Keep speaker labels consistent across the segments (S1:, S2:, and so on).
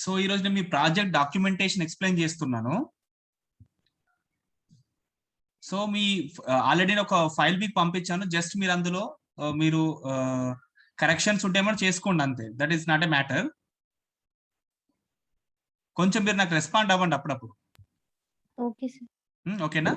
S1: So ఈ రోజు నేను మీ ప్రాజెక్ట్ డాక్యుమెంటేషన్ ఎక్స్ప్లెయిన్ చేస్తున్నాను. సో మీ ఆల్రెడీ ఒక ఫైల్ మీకు పంపించాను. జస్ట్ మీరు అందులో మీరు కరెక్షన్స్ ఉంటేమో చేసుకోండి అంతే. That is not a matter. కొంచెం మీరు నాకు రెస్పాండ్ అవ్వండి అప్పుడప్పుడు.
S2: Okay sir.
S1: ఓకేనా?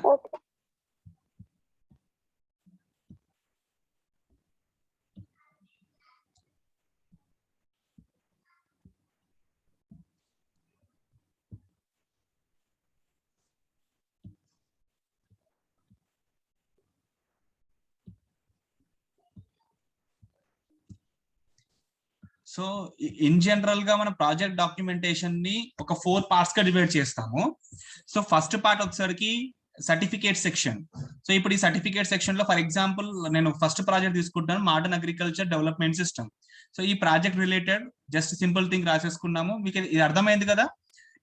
S1: సో ఇన్ జనరల్ గా మన ప్రాజెక్ట్ డాక్యుమెంటేషన్ ని ఒక 4 పార్ట్స్ గా డివైడ్ చేస్తాము. సో ఫస్ట్ పార్ట్ వచ్చేసరికి సర్టిఫికేట్ సెక్షన్. సో ఇప్పుడు ఈ సర్టిఫికేట్ సెక్షన్ లో ఫర్ ఎగ్జాంపుల్ నేను ఫస్ట్ ప్రాజెక్ట్ తీసుకుంటాను, modern agriculture development system. So ఈ project related just simple thing రాసేసుకున్నాము. మీకు ఇది అర్థమైంది కదా?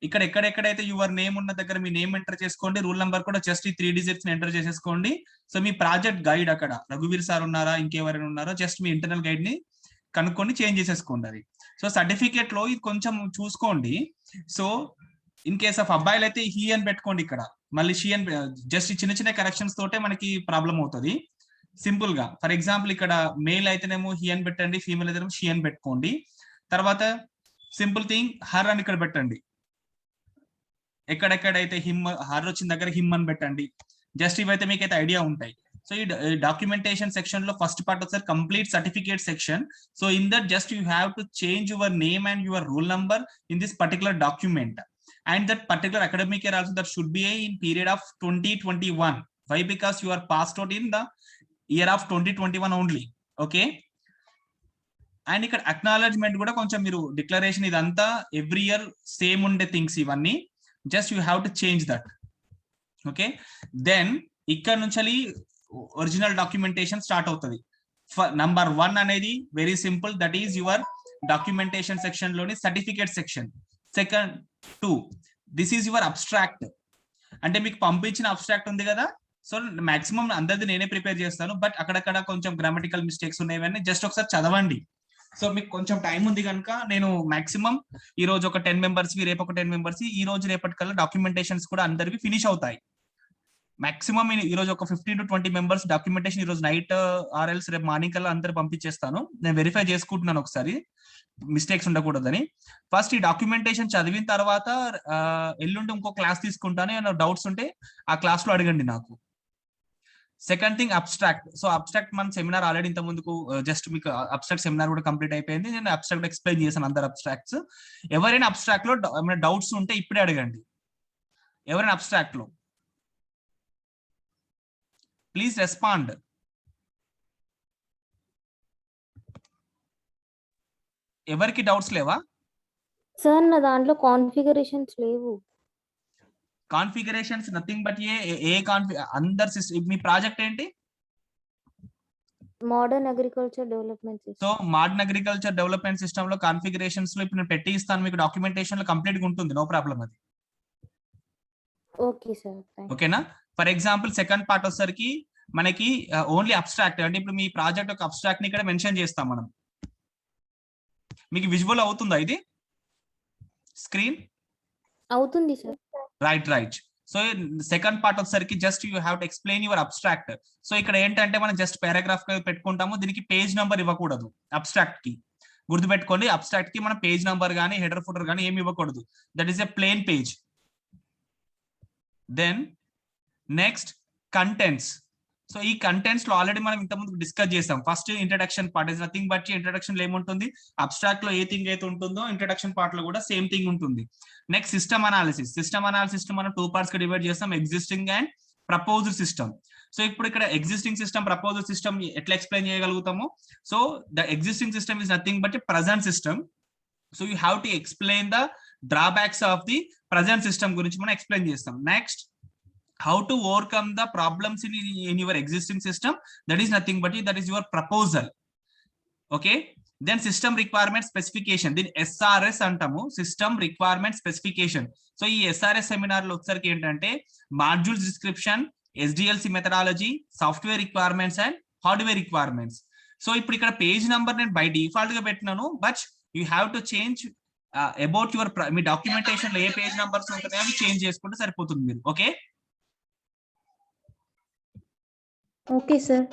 S1: ఇక్కడ ఎక్కడెక్కడైతే యువర్ నేమ్ ఉన్న దగ్గర మీ నేమ్ ఎంటర్ చేసుకోండి, రూల్ నెంబర్ కూడా జస్ట్ ఈ 3 డిజిట్స్ ఎంటర్ చేసేసుకోండి. సో మీ ప్రాజెక్ట్ గైడ్ అక్కడ రఘువీర్ సార్ ఉన్నారా, ఇంకెవరైనా ఉన్నారో జస్ట్ మీ ఇంటర్నల్ గైడ్ ని కనుక్కొని చేంజ్ చేసేసుకోండి అది. సో సర్టిఫికేట్ లో ఇది కొంచెం చూసుకోండి. సో ఇన్ కేస్ ఆఫ్ అబ్బాయిలు అయితే హీ అని పెట్టుకోండి. ఇక్కడ మళ్ళీ షీ అని జస్ట్ చిన్న చిన్న కరెక్షన్స్ తోటే మనకి ప్రాబ్లం అవుతుంది. సింపుల్ గా ఫర్ ఎగ్జాంపుల్ ఇక్కడ మేల్ అయితేనేమో హీ అని పెట్టండి, ఫీమేల్ అయితేనేమో షీ అని పెట్టుకోండి. తర్వాత సింపుల్ థింగ్ హర్ అని ఇక్కడ పెట్టండి. ఎక్కడెక్కడైతే హిమ్ హర్ వచ్చిన దగ్గర హిమ్ అని పెట్టండి. జస్ట్ ఇవైతే మీకైతే ఐడియా ఉంటాయి. సో ఈ డాక్యుమెంటేషన్ సెక్షన్ లో ఫస్ట్ పార్ట్ వచ్చారు complete certificate section. So in that just you have to change your name and your rule number in this particular document. And that particular academic year also that should be in period of 2021. Why? Because you are passed out in the year of 2021 only. Okay. And ఇక్కడ acknowledgement కూడా కొంచెం మీరు declaration ఇదంతా every year same ఉండే things ఇవన్నీ just you have to change that. Okay. Then ఇక్కడ నుంచి original documentation start అవుతుంది. నంబర్ 1 అనేది very simple, that is your documentation section లోని certificate section. Second 2 this is your abstract. అంటే మీకు పంపించిన అబ్స్ట్రాక్ట్ ఉంది కదా, సో మాక్సిమం అందరిది నేనే ప్రిపేర్ చేస్తాను, బట్ అక్కడక్కడ కొంచెం గ్రామటికల్ మిస్టేక్స్ ఉన్నాయని జస్ట్ ఒకసారి చదవండి. సో మీకు కొంచెం టైం ఉంది కనుక నేను మాక్సిమం ఈ రోజు ఒక 10 మెంబర్స్ కి, రేపు ఒక 10 మెంబర్స్, ఈ రోజు రేపటికల్లా డాక్యుమెంటేషన్స్ కూడా అందరివి ఫినిష్ అవుతాయి. మాక్సిమం ఈ రోజు ఒక 15 to 20 మెంబర్స్ డాక్యుమెంటేషన్ ఈ రోజు నైట్ ఆర్ఎల్స్ రేపు మార్నింగ్ కల్లా అందరు పంపించేస్తాను. నేను వెరిఫై చేసుకుంటున్నాను ఒకసారి మిస్టేక్స్ ఉండకూడదని. ఫస్ట్ ఈ డాక్యుమెంటేషన్ చదివిన తర్వాత ఎల్లుండి ఇంకో క్లాస్ తీసుకుంటాను. ఏమైనా డౌట్స్ ఉంటే ఆ క్లాస్ లో అడగండి నాకు. Second thing abstract. So abstract మన సెమినార్ ఆల్రెడీ ఇంత ముందుకు జస్ట్ మీకు అబ్స్ట్రాక్ట్ సెమినార్ కూడా కంప్లీట్ అయిపోయింది. నేను అబ్స్ట్రాక్ట్ ఎక్స్ప్లెయిన్ చేశాను అందరు అబ్స్ట్రాక్ట్స్. ఎవరైనా అబ్స్ట్రాక్ట్ లో ఏమైనా డౌట్స్ ఉంటే ఇప్పుడే అడగండి. ఎవరైనా అబ్స్ట్రాక్ట్ లో ప్లీజ్ రెస్పాండ్. ఎవరికి డౌట్స్ లేవా?
S2: సార్ నా దాంట్లో కాన్ఫిగరేషన్స్ లేవు.
S1: కాన్ఫిగరేషన్స్ నథింగ్ బట్ అందరు మీ ప్రాజెక్ట్ ఏంటి?
S2: Modern agriculture development system.
S1: So modern agriculture development system లో కాన్ఫిగరేషన్స్ లో ఇప్పుడు నేను పెట్టి ఇస్తాను మీకు. డాక్యుమెంటేషన్ లో కంప్లీట్ గా ఉంటుంది, నో ప్రాబ్లం అది.
S2: Okay sir.
S1: ఓకేనా? ఫర్ ఎగ్జాంపుల్ సెకండ్ పార్ట్ వచ్చేసరికి మనకి ఓన్లీ అబ్స్ట్రాక్ట్. అంటే ఇప్పుడు మీ ప్రాజెక్ట్ ఒక అబ్స్ట్రాక్ట్ ని ఇక్కడ మెన్షన్ చేస్తాం మనం. మీకు విజువల్ అవుతుందా ఇది స్క్రీన్?
S2: అవుతుంది sir.
S1: Right. So second part వచ్చేసరికి just you have to explain your abstract. So ఇక్కడ ఏంటంటే మనం జస్ట్ పారాగ్రాఫ్ పెట్టుకుంటాము, దీనికి పేజ్ నంబర్ ఇవ్వకూడదు. అబ్స్ట్రాక్ట్ కి గుర్తుపెట్టుకోండి, అబ్స్ట్రాక్ట్ కి మనం పేజ్ నంబర్ కానీ హెడర్ ఫుటర్ కానీ ఏమి ఇవ్వకూడదు. That is a plain page. Then next contents. So ఈ కంటెంట్స్ లో ఆల్రెడీ మనం ఇంతకుముందు డిస్కస్ చేసాం. First introduction part is nothing but introduction లో ఏముంటుంది, అబ్స్ట్రాక్ట్ లో ఏ థింగ్ అయితే ఉంటుందో ఇంట్రడక్షన్ పార్ట్ లో కూడా సేమ్ థింగ్ ఉంటుంది. Next system analysis. System analysis మనం 2 పార్ట్స్ గా డివైడ్ చేస్తాం, existing and proposed system. So ఇప్పుడు ఇక్కడ ఎగ్జిస్టింగ్ సిస్టమ్, ప్రపోజ్డ్ సిస్టమ్ ఎట్లా ఎక్స్ప్లెయిన్ చేయగలుగుతాము? So the existing system is nothing but present system. So you have to explain the drawbacks of the present system గురించి మనం explain చేస్తాం. Next how to overcome the problems in your existing system. That is nothing but that is your proposal. Okay. Then system requirement specification, then SRS అంటాము, system requirement specification. So ఈ SRS seminar లో వచ్చరికి ఏంటంటే modules description, SDLC methodology, software requirements and hardware requirements. So ఇప్పుడు ఇక్కడ page number నేను by default గా పెట్టినాను, but you have to change about your me documentation లో ఏ పేజ్ నంబర్స్ ఉంటున్నాయో అవి చేంజ్ చేసుకుంటే సరిపోతుంది మీరు. Okay
S2: okay sir.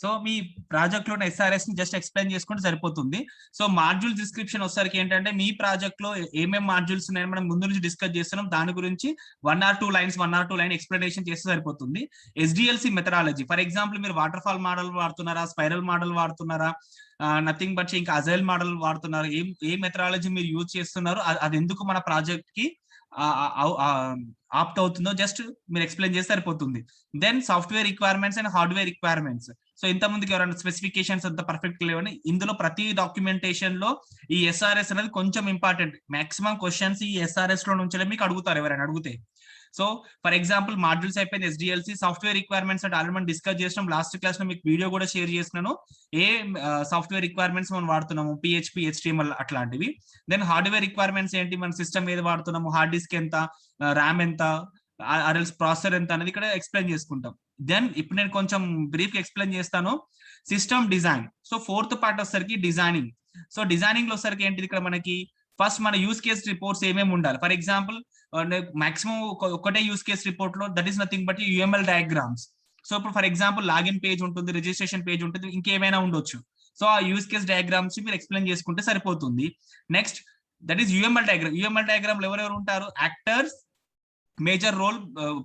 S1: సో మీ ప్రాజెక్ట్ లో SRS ని జస్ట్ ఎక్స్ప్లెయిన్ చేసుకుంటే సరిపోతుంది. సో మాడ్యూల్ డిస్క్రిప్షన్ వచ్చేసరికి ఏంటంటే మీ ప్రాజెక్ట్ లో ఏమేమి మాడ్యూల్స్ ఉన్నాయని మనం ముందు నుంచి డిస్కస్ చేస్తున్నాం, దాని గురించి 1 or 2 లైన్ ఎక్స్ప్లెనేషన్ చేస్తే సరిపోతుంది. SDLC మెథడాలజీ, ఫర్ ఎగ్జాంపుల్ మీరు వాటర్ ఫాల్ మోడల్ వాడుతున్నారా, స్పైరల్ మోడల్ వాడుతున్నారా, నథింగ్ బట్ ఇంకా అజైల్ మోడల్ వాడుతున్నారు, ఏ మెథడాలజీ మీరు యూజ్ చేస్తున్నారు, అది ఎందుకు మన ప్రాజెక్ట్ కి ఆప్ట్ అవుతుందో జస్ట్ మీరు ఎక్స్ప్లెయిన్ చేస్తే సరిపోతుంది. Then software requirements and hardware requirements. So ఇంతమందికి ఎవరైనా స్పెసిఫికేషన్స్ అంత పర్ఫెక్ట్ లేవని, ఇందులో ప్రతి డాక్యుమెంటేషన్ లో ఈ SRS అనేది కొంచెం ఇంపార్టెంట్. మాక్సిమం క్వశ్చన్స్ ఈ SRS లో నుంచి మీకు అడుగుతారు ఎవరైనా అడిగితే. సో ఫర్ ఎగ్జాంపుల్ మాడ్యూల్స్ అయిపోయింది, SDLC, సాఫ్ట్వేర్ రిక్వైర్మెంట్స్ అంటే ఆల్రెడీ మనం డిస్కస్ చేసినాం, లాస్ట్ క్లాస్ లో మీకు వీడియో కూడా షేర్ చేసినాను, ఏ సాఫ్ట్వేర్ రిక్వైర్మెంట్స్ మనం వాడుతున్నాము, PHP, HTML అట్లాంటివి. దెన్ హార్డ్వేర్ రిక్వైర్మెంట్స్ ఏంటి, మన సిస్టమ్ ఏది వాడుతున్నాము, హార్డ్ డిస్క్ ఎంత, ర్యామ్ ఎంత, ఆర్ఎల్స్ ప్రాసెసర్ ఎంత అనేది ఇక్కడ ఎక్స్ప్లెయిన్ చేసుకుంటాం. దెన్ ఇప్పుడు నేను కొంచెం బ్రీఫ్ ఎక్స్ప్లెయిన్ చేస్తాను. System design, so 4th part వచ్చేసరికి డిజైనింగ్. సో డిజైనింగ్ లో వచ్చరికి ఏంటిది, ఇక్కడ మనకి ఫస్ట్ మన యూస్ కేస్ రిపోర్ట్స్ ఏమేమి ఉండాలి. ఫర్ ఎగ్జాంపుల్ మాక్సిమం ఒకటే యూస్ కేస్ రిపోర్ట్ లో that is nothing but UML diagrams. So ఇప్పుడు ఫర్ ఎగ్జాంపుల్ లాగిన్ పేజ్ ఉంటుంది, రిజిస్ట్రేషన్ పేజ్ ఉంటుంది, ఇంకేమైనా ఉండొచ్చు. సో ఆ యూస్ కేస్ డయాగ్రామ్స్ మీరు ఎక్స్ప్లెయిన్ చేసుకుంటే సరిపోతుంది. Next that is UML diagram. UML diagram లో ఎవరెవరు ఉంటారు, యాక్టర్స్ మేజర్ రోల్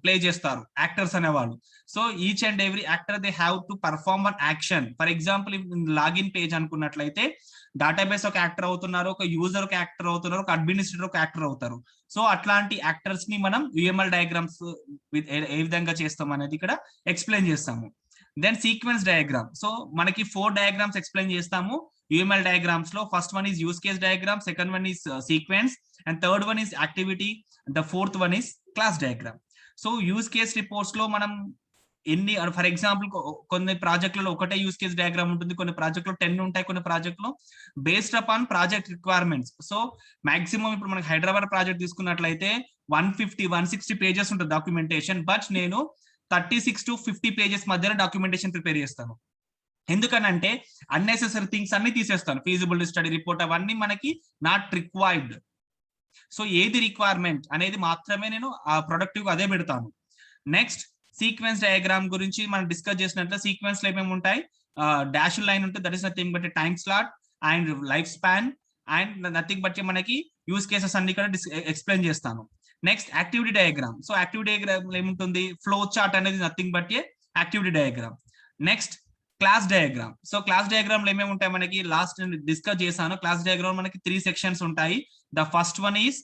S1: ప్లే చేస్తారు, యాక్టర్స్ అనేవాళ్ళు. So each and every actor they have to perform one action. For example login page అనుకున్నట్లయితే database ఒక యాక్టర్ అవుతున్నారు, ఒక యూజర్ ఒక యాక్టర్ అవుతున్నారు, ఒక అడ్మినిస్ట్రేటర్ ఒక యాక్టర్ అవుతారు. సో అట్లాంటి యాక్టర్స్ ని మనం UML డయాగ్రామ్స్ ఏ విధంగా చేస్తాం అనేది ఇక్కడ ఎక్స్ప్లెయిన్ చేస్తాము. Then sequence diagram. సో మనకి 4 డయాగ్రామ్స్ ఎక్స్ప్లెయిన్ చేస్తాము UML డయాగ్రామ్స్ లో. First one is use case diagram, second one is sequence, and third one is activity, the fourth one is class diagram. So use case reports లో మనం ఎన్ని, for example కొన్ని ప్రాజెక్టులలో ఒకటే use case diagram ఉంటుంది, కొన్ని ప్రాజెక్టులో 10 ఉంటాయి, కొన్ని ప్రాజెక్టులో based upon project requirements. So maximum ఇప్పుడు మనకి హైదరాబాద్ ప్రాజెక్ట్ తీసుకున్నట్లయితే 150-160 పేజెస్ ఉంటుంది డాక్యుమెంటేషన్. బట్ నేను 36 to 50 పేజెస్ మధ్యలో డాక్యుమెంటేషన్ ప్రిపేర్ చేస్తాను. ఎందుకనంటే అన్నెసెసరీ థింగ్స్ అన్ని తీసేస్తాను, ఫీజిబిలిటీ స్టడీ రిపోర్ట్ అవన్నీ మనకి నాట్ రిక్వైర్డ్. సో ఏది రిక్వైర్మెంట్ అనేది మాత్రమే నేను ఆ ప్రొడక్టివ్ అదే పెడతాను. నెక్స్ట్ సీక్వెన్స్ డయాగ్రామ్ గురించి మనం డిస్కస్ చేసినట్లు, సీక్వెన్స్ లో ఏమేమి ఉంటాయి, డాష్ లైన్ ఉంటుంది, that is nothing but time slot and life span and nothing but మనకి యూస్ కేసెస్ అన్ని ఇక్కడ ఎక్స్ప్లెయిన్ చేస్తాను. Next activity diagram. So activity diagram ఏముంటుంది, ఫ్లో చార్ట్ అనేది nothing but activity diagram. Next class diagram. So class diagram లో ఏమేమి ఉంటాయి మనకి, లాస్ట్ డిస్కస్ చేశాను. క్లాస్ డయాగ్రామ్ మనకి 3 సెక్షన్స్ ఉంటాయి. The first one is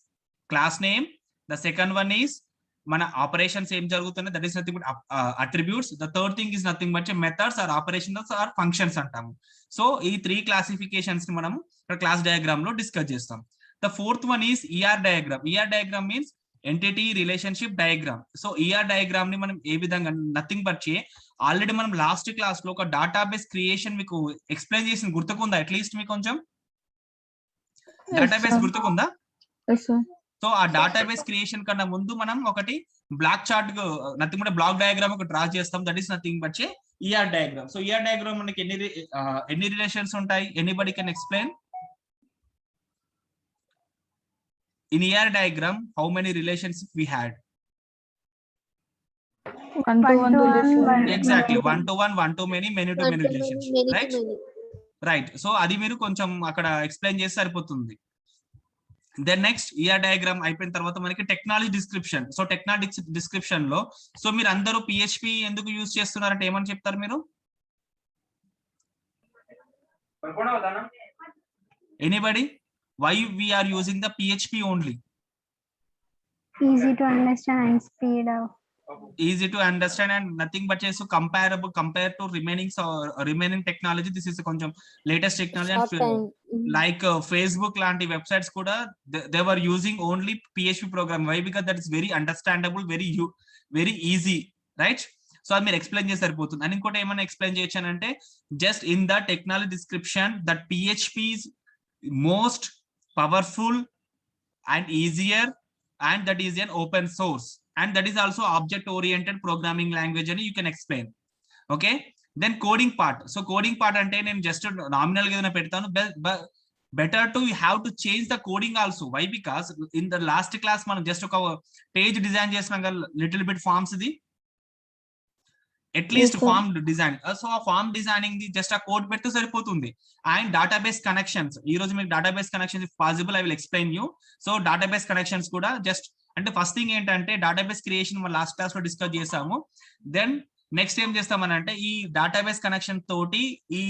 S1: class name, the second one is మన ఆపరేషన్స్ ఏం జరుగుతున్నాయి, that is nothing but attributes, the third thing is nothing but methods or operations or functions అంటాము. So ఈ 3 classifications ని మనం class diagram లో discuss చేస్తాం. The fourth one is ER diagram. ER diagram means entity relationship diagram. So ER diagram ని మనం ఏ విధంగా, నథింగ్ బట్ ఆల్రెడీ మనం లాస్ట్ క్లాస్ లో ఒక డేటాబేస్ క్రియేషన్ మీకు ఎక్స్ప్లెయిన్ చేసిన గుర్తుకుందా, అట్లీస్ట్ మీకు కొంచెం డేటాబేస్ గుర్తుకుందా? సో ఆ డేటాబేస్ క్రియేషన్ కన్నా ముందు మనం ఒకటి block chart, nothing but block diagram ఒక డ్రా చేస్తాం, that is nothing but ER diagram. So ER diagram మనకి ఎన్ని రిలేషన్స్ ఉంటాయి, anybody can explain? In ER diagram, how many relationships we had?
S3: 1-to-1 relation.
S1: Exactly, 1-to-1, 1-to-many, many-to-many relationship, right? Right. So అది మీరు కొంచెం అక్కడ explain చేస్తే సరిపోతుంది. Then next ER diagram అయిపోయిన తర్వాత మనకి technology description. So technology description లో సో మీరు అందరూ PHP ఎందుకు యూజ్ చేస్తున్నారంటే ఏమని చెప్తారు మీరు? Anybody? Why we are using the PHP only?
S3: Easy to understand and speed up.
S1: Easy to understand and nothing but so comparable compared to remaining technology. This is కొంచెం latest technology and like Facebook లాంటి websites కూడా they were using only PHP program. Why? Because that is very understandable, very easy, right? So అది మీరు explain చేసి సరిపోతుంది. అని ఇంకోటి ఏమైనా ఎక్స్ప్లెయిన్ చేయొచ్చానంటే just in the technology description that PHP is most powerful and easier, and that is an open source, and that is also object oriented programming language అని you can explain. Okay, then coding part. So coding part అంటే నేను just nominal గా ఏదైనా పెడతాను, better to have to change the coding also. Why? Because in the last class మనం just ఒక page design చేసినాం కదా, లిటిల్ బిట్ ఫార్మ్స్ ది, అట్లీస్ట్ ఫార్మ్ డిజైన్. సో ఆ ఫార్మ్ డిజైనింగ్ ది జస్ట్ ఆ కోడ్ పెడితే సరిపోతుంది. అండ్ డేటాబేస్ కనెక్షన్స్, ఈ రోజు మీకు database connections if possible I will explain you. So database connections కూడా జస్ట్ అంటే ఫస్ట్ థింగ్ ఏంటంటే డేటాబేస్ క్రియేషన్ మనం లాస్ట్ క్లాస్ లో డిస్కస్ చేసాము. దెన్ నెక్స్ట్ ఏం చేస్తామని అంటే ఈ డేటాబేస్ కనెక్షన్ తోటి ఈ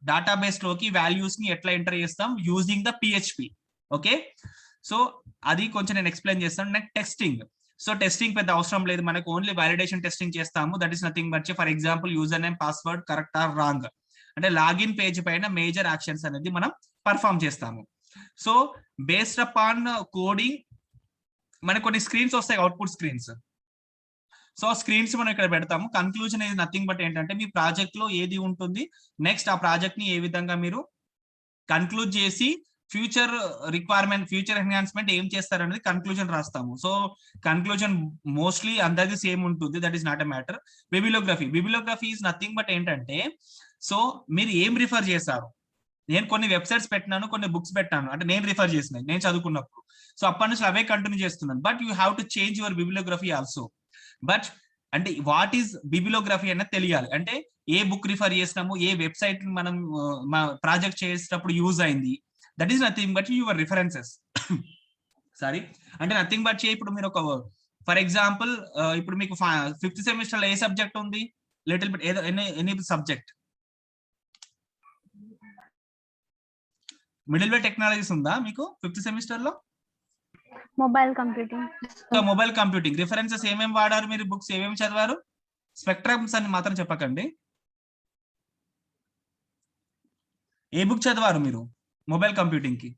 S1: డేటాబేస్ లోకి వాల్యూస్ ని ఎట్లా ఎంటర్ చేస్తాం using the PHP. Okay, so అది కొంచెం నేను ఎక్స్ప్లెయిన్ చేస్తాను. Next testing. సో టెస్టింగ్ పెద్ద అవసరం లేదు మనకు, ఓన్లీ వాలిడేషన్ టెస్టింగ్ చేస్తాము. That is nothing but for example user name password correct or wrong, అంటే లాగిన్ పేజ్ పైన మేజర్ యాక్షన్స్ అనేది మనం పర్ఫామ్ చేస్తాము. సో బేస్డ్ అపాన్ కోడింగ్ మనకు కొన్ని స్క్రీన్స్ వస్తాయి, అవుట్పుట్ స్క్రీన్స్. సో స్క్రీన్స్ మనం ఇక్కడ పెడతాము. కన్క్లూజన్ ఇది నథింగ్ బట్ ఏంటంటే మీ ప్రాజెక్ట్ లో ఏది ఉంటుంది, నెక్స్ట్ ఆ ప్రాజెక్ట్ ని ఏ విధంగా మీరు కన్క్లూడ్ చేసి ఫ్యూచర్ రిక్వైర్మెంట్, ఫ్యూచర్ ఎన్హాన్స్మెంట్ ఏం చేస్తారు అనేది కన్క్లూజన్ రాస్తాము. సో కన్క్లూజన్ మోస్ట్లీ అందరిది సేమ్ ఉంటుంది, that is not a matter. Bibliography is nothing but ఏంటంటే సో మీరు ఏం రిఫర్ చేశారు. నేను కొన్ని వెబ్సైట్స్ పెట్టినాను, కొన్ని బుక్స్ పెట్టాను, అంటే నేను రిఫర్ చేసినాను నేను చదువుకున్నప్పుడు. సో అప్పటి నుంచి అవే కంటిన్యూ చేస్తున్నాను. But you have to change your bibliography also. But అంటే వాట్ ఈస్ బిబిలియోగ్రఫీ అనేది తెలియాలి. అంటే ఏ బుక్ రిఫర్ చేసినాము, ఏ వెబ్సైట్ మనం ప్రాజెక్ట్ చేసేటప్పుడు యూజ్ అయింది, that is nothing but your references. Sorry, అంటే నథింగ్ బట్ ఇప్పుడు మీరు ఒక ఫర్ ఎగ్జాంపుల్ ఇప్పుడు మీకు 5th సెమిస్టర్ లో ఏ సబ్జెక్ట్ ఉంది, లిటిల్ బిట్ ఏదో ఎనీ సబ్జెక్ట్, మిడిల్ వే టెక్నాలజీస్ ఉందా మీకు 5th సెమిస్టర్ లో?
S3: Mobile computing.
S1: So mobile computing references ఏమేమి వాడారు మీరు, బుక్స్ ఏమేమి చదివారు? స్పెక్ట్రమ్స్ అని మాత్రం చెప్పకండి. ఏ బుక్ చదివారు మీరు మొబైల్ కంప్యూటింగ్ కి?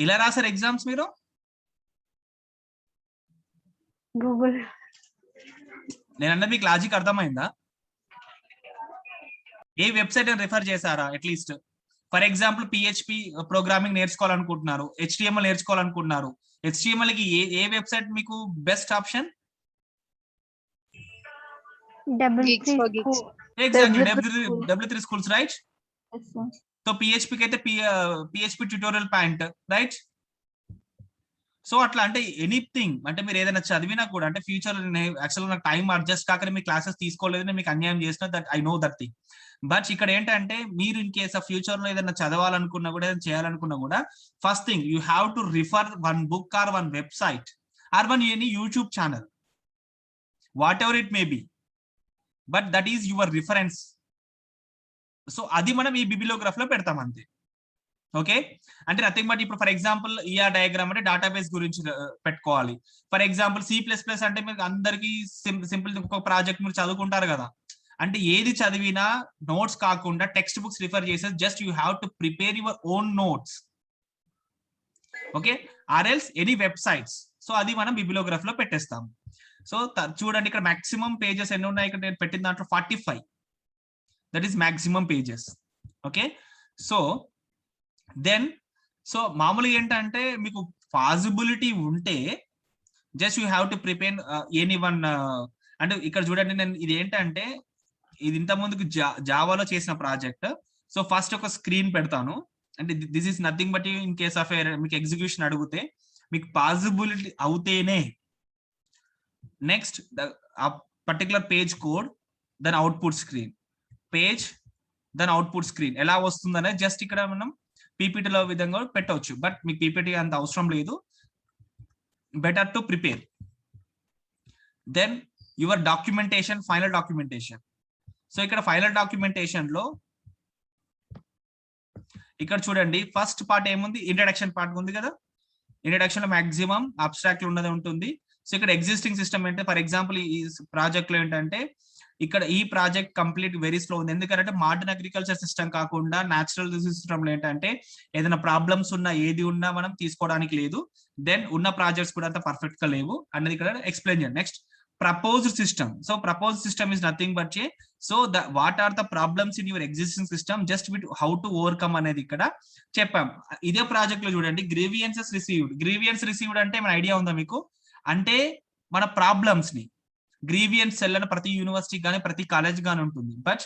S1: ఇలా రాసారు ఎగ్జామ్స్ మీరు?
S3: గూగుల్.
S1: నేను అన్నది మీకు లాజిక్ అర్థమైందా? ఏ వెబ్సైట్ రిఫర్ చేశారా at least? For example PHP programming నేర్చుకోవాలనుకుంటున్నారు, HTML నేర్చుకోవాలనుకుంటున్నారు, HTML కి ఏ వెబ్సైట్ మీకు best option? W3 schools, right? So PHP కి అయితే PHP tutorial point, right? So అట్లా అంటే ఎనీథింగ్, అంటే మీరు ఏదైనా చదివినా కూడా అంటే ఫ్యూచర్ యాక్చువల్గా నాకు టైం అడ్జస్ట్ కాక మీకు క్లాసెస్ తీసుకోలేదని మీకు అన్యాయం చేసిన, that I know that thing. But ఇక్కడ ఏంటంటే మీరు ఇన్ కేస్ ఆఫ్ ఫ్యూచర్ లో ఏదైనా చదవాలనుకున్నా కూడా ఏదైనా చేయాలనుకున్నా కూడా first thing you have to refer one book or one website are one any YouTube channel, what ever it may be, but that is your reference. So అది మనం ఈ బిబిలియోగ్రఫ్ లో పెడతాం అంతే. ఓకే, అంటే నథింగ్ బట్ ఇప్పుడు ఫర్ ఎగ్జాంపుల్ ER డయాగ్రామ్ అంటే database గురించి పెట్టుకోవాలి. ఫర్ ఎగ్జాంపుల్ C++ అంటే మీకు అందరికి సింపుల్ ఒక ప్రాజెక్ట్ మీరు చదువుకుంటారు కదా, అంటే ఏది చదివినా నోట్స్ కాకుండా టెక్స్ట్ బుక్స్ రిఫర్ చేసే just you have to prepare your own notes. Okay, or else any websites. So అది మనం బిబిలియోగ్రఫ్ లో పెట్టేస్తాం. సో చూడండి ఇక్కడ మాక్సిమం పేజెస్ ఎన్ని ఉన్నాయి, ఇక్కడ నేను పెట్టిన దాంట్లో 45, that is maximum pages. Okay, so then so మామూలుగా ఏంటంటే మీకు పాసిబిలిటీ ఉంటే just you have to prepare any one. అంటే ఇక్కడ చూడండి నేను ఇది ఏంటంటే ఇది ఇంత ముందుకు జావాలో చేసిన ప్రాజెక్ట్. సో ఫస్ట్ ఒక స్క్రీన్ పెడతాను, అంటే this is nothing but in case of మీకు ఎగ్జిక్యూషన్ అడిగితే మీకు పాసిబిలిటీ అవుతేనే next particular page code, then output screen, page then output screen ఎలా వస్తుందనే జస్ట్ ఇక్కడ మనం పీపీటీలో విధంగా పెట్టవచ్చు. బట్ మీకు పీపీటీ అంత అవసరం లేదు, better to prepare. Then your documentation, final documentation. So ఇక్కడ ఫైనల్ డాక్యుమెంటేషన్ లో ఇక్కడ చూడండి ఫస్ట్ పార్ట్ ఏముంది, ఇంట్రడక్షన్ పార్ట్ ఉంది కదా. ఇంట్రడక్షన్ లో మాక్సిమం అబ్స్ట్రాక్ట్ ఉన్నది ఉంటుంది. సో ఇక్కడ ఎగ్జిస్టింగ్ సిస్టమ్ అంటే ఫర్ ఎగ్జాంపుల్ ఈ ప్రాజెక్ట్ లో ఏంటంటే ఇక్కడ ఈ ప్రాజెక్ట్ కంప్లీట్ వెరీ స్లో ఉంది, ఎందుకంటే మోడర్న్ అగ్రికల్చర్ సిస్టమ్ కాకుండా న్యాచురల్ సిస్టమ్ లో ఏంటంటే ఏదైనా ప్రాబ్లమ్స్ ఉన్నా ఏది ఉన్నా మనం తీసుకోవడానికి లేదు. దెన్ ఉన్న ప్రాజెక్ట్స్ కూడా అంత పర్ఫెక్ట్ గా లేవు అన్నది ఇక్కడ ఎక్స్ప్లెయిన్ చేయండి. Next proposed system. So proposed system is nothing but what are the problems in your existing system, just with how to overcome అనేది ఇక్కడ చెప్పాం. ఇదే ప్రాజెక్ట్ లో చూడండి, గ్రీవియన్సెస్ రిసీవ్డ్. గ్రీవియన్స్ రిసీవ్డ్ అంటే మన ఐడియా ఉందా మీకు? అంటే మన ప్రాబ్లమ్స్ ని, గ్రీవియన్స్ సెల్ అని ప్రతి యూనివర్సిటీ కానీ ప్రతి కాలేజ్ గానీ ఉంటుంది. But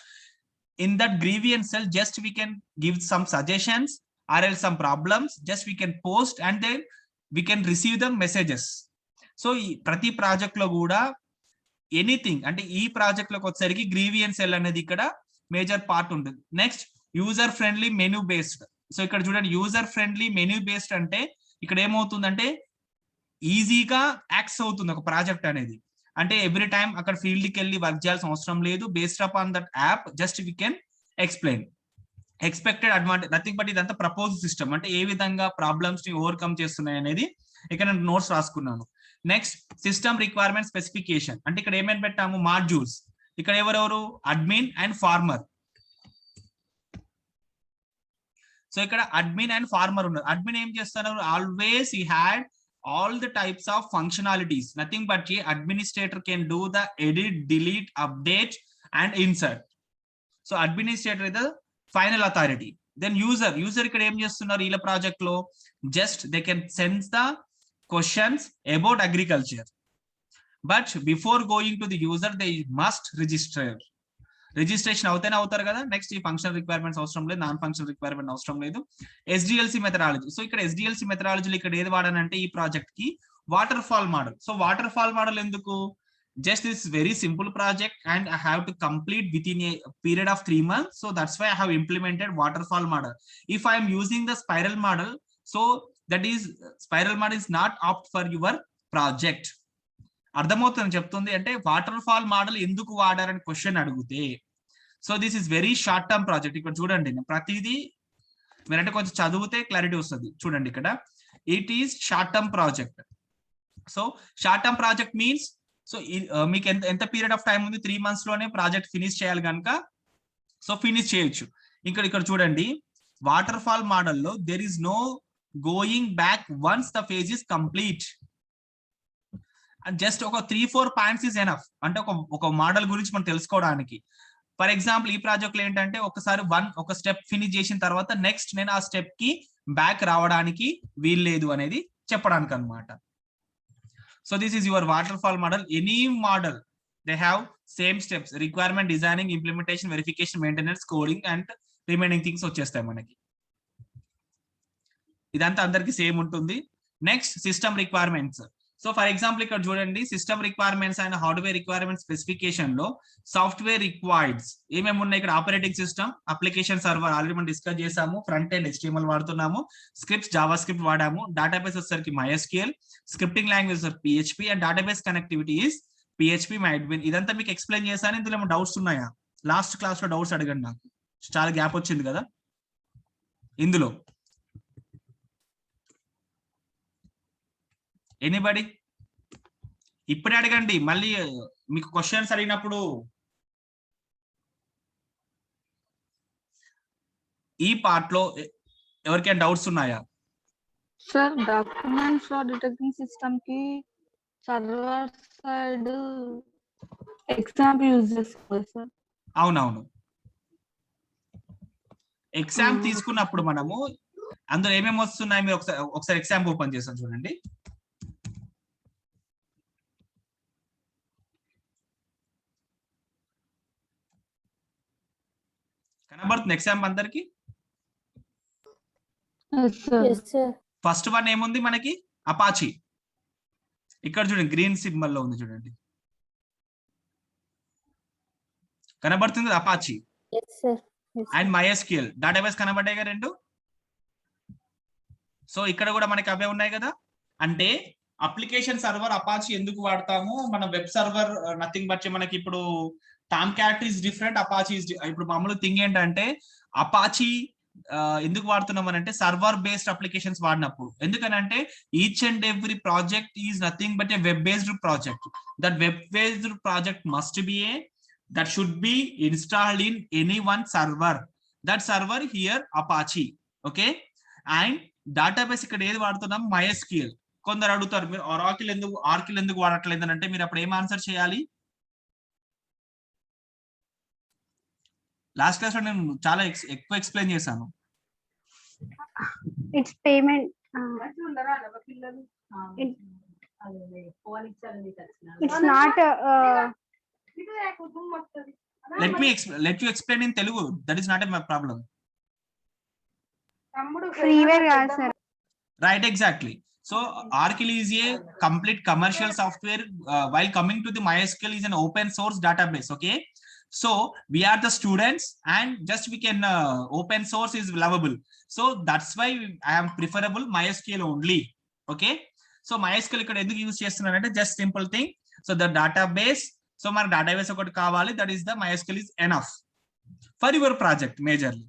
S1: in that grievance cell, just we can give some suggestions or else some problems, just we can post and then we can receive the messages. So ప్రతి project లో కూడా anything అంటే ఈ project లోకి వచ్చేసరికి grievance cell అనేది ఇక్కడ major part ఉంటుంది. Next user friendly menu based. So ఇక్కడ చూడండి, యూజర్ ఫ్రెండ్లీ మెనూ బేస్డ్ అంటే ఇక్కడ ఏమవుతుందంటే ఈజీగా యాక్సెస్ అవుతుంది ఒక ప్రాజెక్ట్ అనేది. అంటే ఎవ్రీ టైం అక్కడ ఫీల్డ్ కి వెళ్ళి వర్క్ చేయాల్సిన అవసరం లేదు. Based upon that app just we can explain. Expected advantage nothing but ఇదంతా ప్రపోజ్ సిస్టమ్, అంటే ఏ విధంగా ప్రాబ్లమ్స్ ని ఓవర్కమ్ చేస్తున్నాయి అనేది ఇక్కడ నేను నోట్స్ రాసుకున్నాను. నెక్స్ట్ సిస్టమ్ రిక్వైర్మెంట్ స్పెసిఫికేషన్, అంటే ఇక్కడ ఏమేమి పెట్టాము, మాడ్యూల్స్. ఇక్కడ ఎవరెవరు, అడ్మిన్ అండ్ ఫార్మర్. సో ఇక్కడ అడ్మిన్ అండ్ ఫార్మర్ ఉన్నారు. అడ్మిన్ ఏం చేస్తున్నారు, always he had all the types of functionalities, nothing but a administrator can do the edit, delete, update and insert. So administrator is the final authority. Then user ఇక్కడ ఏం చేస్తున్నారు ఇలా project లో, just they can sense the questions about agriculture, but before going to the user they must registration అవుతేనే అవుతారు కదా. Next ఈ functional requirements అవసరం లేదు, నాన్ ఫంక్షనల్ రిక్వైర్మెంట్ అవసరం లేదు. SDLC methodology. సో ఇక్కడ SDLC మెథడాలజీలో ఇక్కడ ఏది వాడానంటే ఈ ప్రాజెక్ట్ కి waterfall model. So waterfall model ఎందుకు, just this very simple project and I have to complete within a period of 3 months. So that's why I have implemented waterfall model. If I'm using the spiral model, so that is spiral model is not apt for your project. అర్థమవుతుంది చెప్తుంది అంటే water fall model ఎందుకు వాడారని question అడిగితే, so this is very short term project. ఇక్కడ చూడండి, ప్రతిదీ మీరంటే కొంచెం చదివితే క్లారిటీ వస్తుంది. చూడండి ఇక్కడ it is short term project. So short term project means, so మీకు ఎంత పీరియడ్ ఆఫ్ టైం ఉంది, 3 months లోనే ప్రాజెక్ట్ ఫినిష్ చేయాలి కనుక సో ఫినిష్ చేయొచ్చు. ఇక్కడ చూడండి, వాటర్ ఫాల్ మోడల్లో there is no going back once the phase is complete. Just ఒక 3-4 పాయింట్స్ ఇస్ ఎనఫ్, అంటే ఒక మోడల్ గురించి మనం తెలుసుకోవడానికి. ఫర్ ఎగ్జాంపుల్ ఈ ప్రాజెక్ట్ లో ఏంటంటే ఒకసారి ఒక స్టెప్ ఫినిష్ చేసిన తర్వాత నెక్స్ట్ నేను ఆ స్టెప్ కి బ్యాక్ రావడానికి వీల్లేదు అనేది చెప్పడానికి అన్నమాట. So this is your water fall model. Any model they have same steps, requirement, designing, implementation, verification, maintenance, coding and remaining things వచ్చేస్తాయి మనకి. ఇదంతా అందరికి సేమ్ ఉంటుంది. Next system requirements. So for example ఇక్కడ చూడండి, system requirements and hardware requirement specification లో software రిక్వైర్డ్స్ ఏమేమి ఉన్నాయి ఇక్కడ, operating system, application server already మనం డిస్కస్ చేసాము, ఫ్రంట్ ఎండ్ HTML వాడుతున్నాము, స్క్రిప్ట్స్ జావా స్క్రిప్ట్ వాడాము, డేటాబేస్ వచ్చేసరికి MySQL, scripting language PHP and database connectivity is PHP MyAdmin. ఇదంతా మీకు ఎక్స్ప్లెయిన్ చేశాను. ఇందులో ఏమైనా డౌట్స్ ఉన్నాయా? లాస్ట్ క్లాస్ లో డౌట్స్ అడగండి, నాకు చాలా గ్యాప్ వచ్చింది కదా ఇందులో. ఎనీబడి ఇప్పుడే అడగండి, మళ్ళీ మీకు క్వశ్చన్స్ అడిగినప్పుడు. ఈ పార్ట్ లో ఎవరికైనా డౌట్స్ ఉన్నాయా?
S4: Sir documents for detecting system కి సర్వర్ సైడ్ ఎగ్జాంపుల్ యూజ్ చేసుకోవాలి సార్.
S1: అవునవును, ఎగ్జామ్ తీసుకున్నప్పుడు మనము అందులో ఏమేమి వస్తున్నాయి మీరు ఒకసారి ఎగ్జామ్ ఓపెన్ చేస్తాం చూడండి. కనబడుతుంది ఎగ్జామ్ అందరికి? ఫస్ట్ వన్ ఏముంది మనకి, అపాచీ. ఇక్కడ చూడండి గ్రీన్ సింబల్ లో ఉంది చూడండి, కనబడుతుంది అపాచీ అండ్ MySQL. డేటాబేస్ కనబడ్డాయి కదా రెండు. సో ఇక్కడ కూడా మనకి అవే ఉన్నాయి కదా. అంటే అప్లికేషన్ సర్వర్ అపాచీ ఎందుకు వాడతాము, మనం వెబ్ సర్వర్ నథింగ్ బట్ మనకి ఇప్పుడు Tomcat is different, Apache is ఇప్పుడు మామూలు థింగ్ ఏంటంటే అపాచీ ఎందుకు వాడుతున్నాం అని అంటే సర్వర్ బేస్డ్ అప్లికేషన్స్ వాడినప్పుడు. ఎందుకనంటే each and every project is nothing but A web based project. That web based project must be A that should be installed in any one server. That server here Apache, okay? And database ikkada edi vadutunnam MySQL. కొందరు అడుగుతారు మీరు ఆర్కిల్ ఎందుకు వాడట్లేదు అంటే మీరు అప్పుడు ఏం answer చేయాలి? లాస్ట్ క్లాస్ లో నేను చాలా ఎక్కువ ఎక్స్ప్లెయిన్ చేశాను.
S3: It's payment. It's not.
S1: Let you explain in Telugu. That is not a problem.
S3: Freeware కాదు sir.
S1: Right, exactly. So Oracle is a complete commercial software. While coming to the MySQL is an open source database. Okay, so we are the students and just we can open source is lovable. So that's why I am preferable MySQL only. Okay, so MySQL ఇక్కడ ఎందుకు use చేస్తున్నారంటే just simple thing. So the database, so మన database ఒకటి కావాలి, that is the MySQL is enough for your project majorly.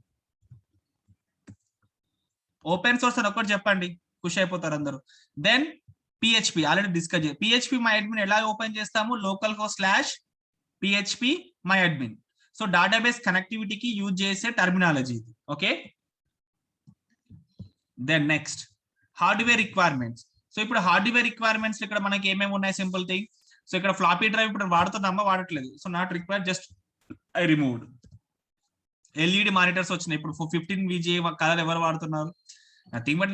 S1: Open source అని ఒకటి చెప్పండి, ఖుషి అయిపోతారు అందరూ. దెన్ PHP ఆల్రెడీ డిస్కస్ చేయాలి. PHP MyAdmin ఎలా ఓపెన్ చేస్తాము? Local host /PHP MyAdmin. So database కనెక్టివిటీకి యూజ్ చేసే టర్మినాలజీ ఇది. Okay, then next hardware requirements. So ఇప్పుడు హార్డ్వేర్ రిక్వైర్మెంట్స్ ఇక్కడ మనకి ఏమేమి ఉన్నాయి? Simple thing. సో ఇక్కడ ఫ్లాపీ డ్రైవ్ ఇప్పుడు వాడుతున్నామా? వాడట్లేదు. So not required, just I removed. LED monitors వచ్చినాయి ఇప్పుడు 15 VGA కలర్ ఎవరు వాడుతున్నారు? నథింగ్ బట్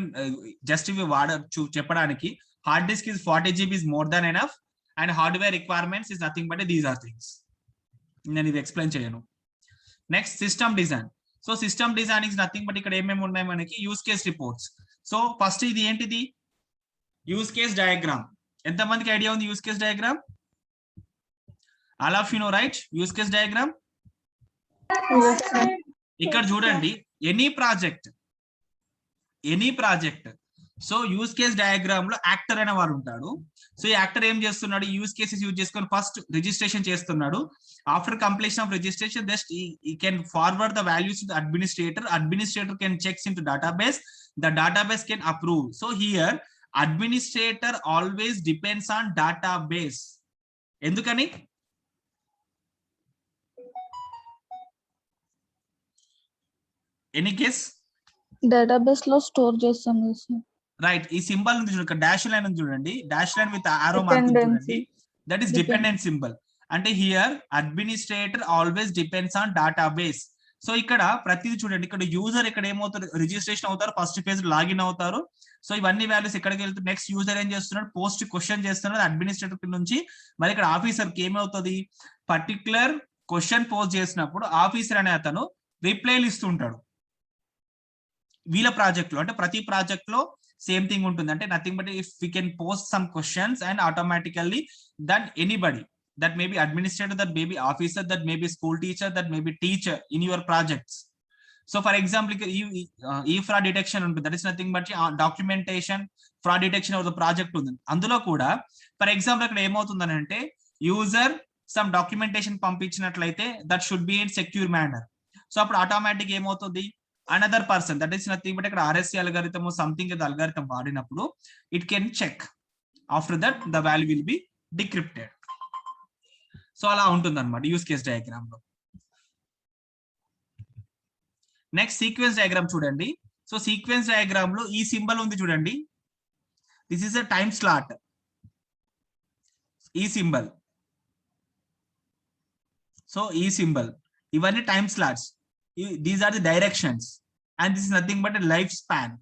S1: జస్ట్ ఇవి వాడచ్చు చెప్పడానికి. Hard disk is 40 GB is more than enough and hardware requirements is nothing but these are things. నేను ఇవి ఎక్స్ప్లెయిన్ చేయను. Next system design. So system design is nothing but ఇక్కడ ఏమేమి ఉన్నాయి మనకి? Use case reports. So first ఇది ఏంటిది? Use case diagram. ఎంతమందికి ఐడియా ఉంది use case diagram? All of you know right use case diagram? ఇక్కడ చూడండి, any project so use case diagram లో యాక్టర్ అనే వాడు ఉంటాడు. సో ఈ యాక్టర్ ఏం చేస్తున్నాడు? యూస్ కేసెస్ యూజ్ చేసుకొని ఫస్ట్ రిజిస్ట్రేషన్ చేస్తున్నాడు. After completion of registration just ఈ can forward the values to the administrator can checks in to database, the database can approve. So here administrator always depends on database. ఎందుకని? Any case
S4: database లో store చేస్తాం కదా.
S1: Right, ఈ symbol ఉంది చూడండి, dash line ఉంది చూడండి, dash line with ఆరో మార్క్ చూడండి, దట్ ఈస్ డిపెండెంట్ సింబల్. అంటే here administrator always depends on database. So ఇక్కడ ప్రతిదీ చూడండి, ఇక్కడ యూజర్ ఇక్కడ ఏమవుతారు? రిజిస్ట్రేషన్ అవుతారు, ఫస్ట్ పేజ్ లాగిన్ అవుతారు. సో ఇవన్నీ వాల్యూస్ ఎక్కడికి వెళ్తారు? నెక్స్ట్ యూజర్ ఏం చేస్తున్నాడు? పోస్ట్ క్వశ్చన్ చేస్తున్నాడు అడ్మినిస్ట్రేటర్ నుంచి. మరి ఇక్కడ ఆఫీసర్ కి ఏమవుతుంది? పర్టికులర్ క్వశ్చన్ పోస్ట్ చేసినప్పుడు ఆఫీసర్ అనే అతను రిప్లైలు ఇస్తుంటాడు. వీళ్ళ ప్రాజెక్ట్ లో అంటే ప్రతి ప్రాజెక్ట్ లో సేమ్ థింగ్ ఉంటుంది. అంటే nothing but if we can post some questions and automatically that anybody, that may be administrator, that may be officer, that may be school teacher, that may be teacher in your projects. So for example, fraud detection ఉంటుంది, that is nothing but documentation fraud detection of the project ఉంది. అందులో కూడా for example ఇక్కడ ఏమవుతుందని అంటే user some documentation పంపించినట్లయితే that should be in secure manner. So అప్పుడు automatic ఏమవుతుంది? Another person, that is nothing but ఇక్కడ RSA అల్గారిథం సంథింగ్ అల్గారిథం వాడినప్పుడు it can check. After that the value will be decrypted. So అలా ఉంటుంది అనమాట use case diagram లో. Next sequence diagram చూడండి. So sequence diagram లో ఈ సింబల్ ఉంది చూడండి, this is a time slot. ఈ సింబల్, సో ఈ సింబల్ ఇవన్నీ time slots. These are the directions and this is nothing but lifespan.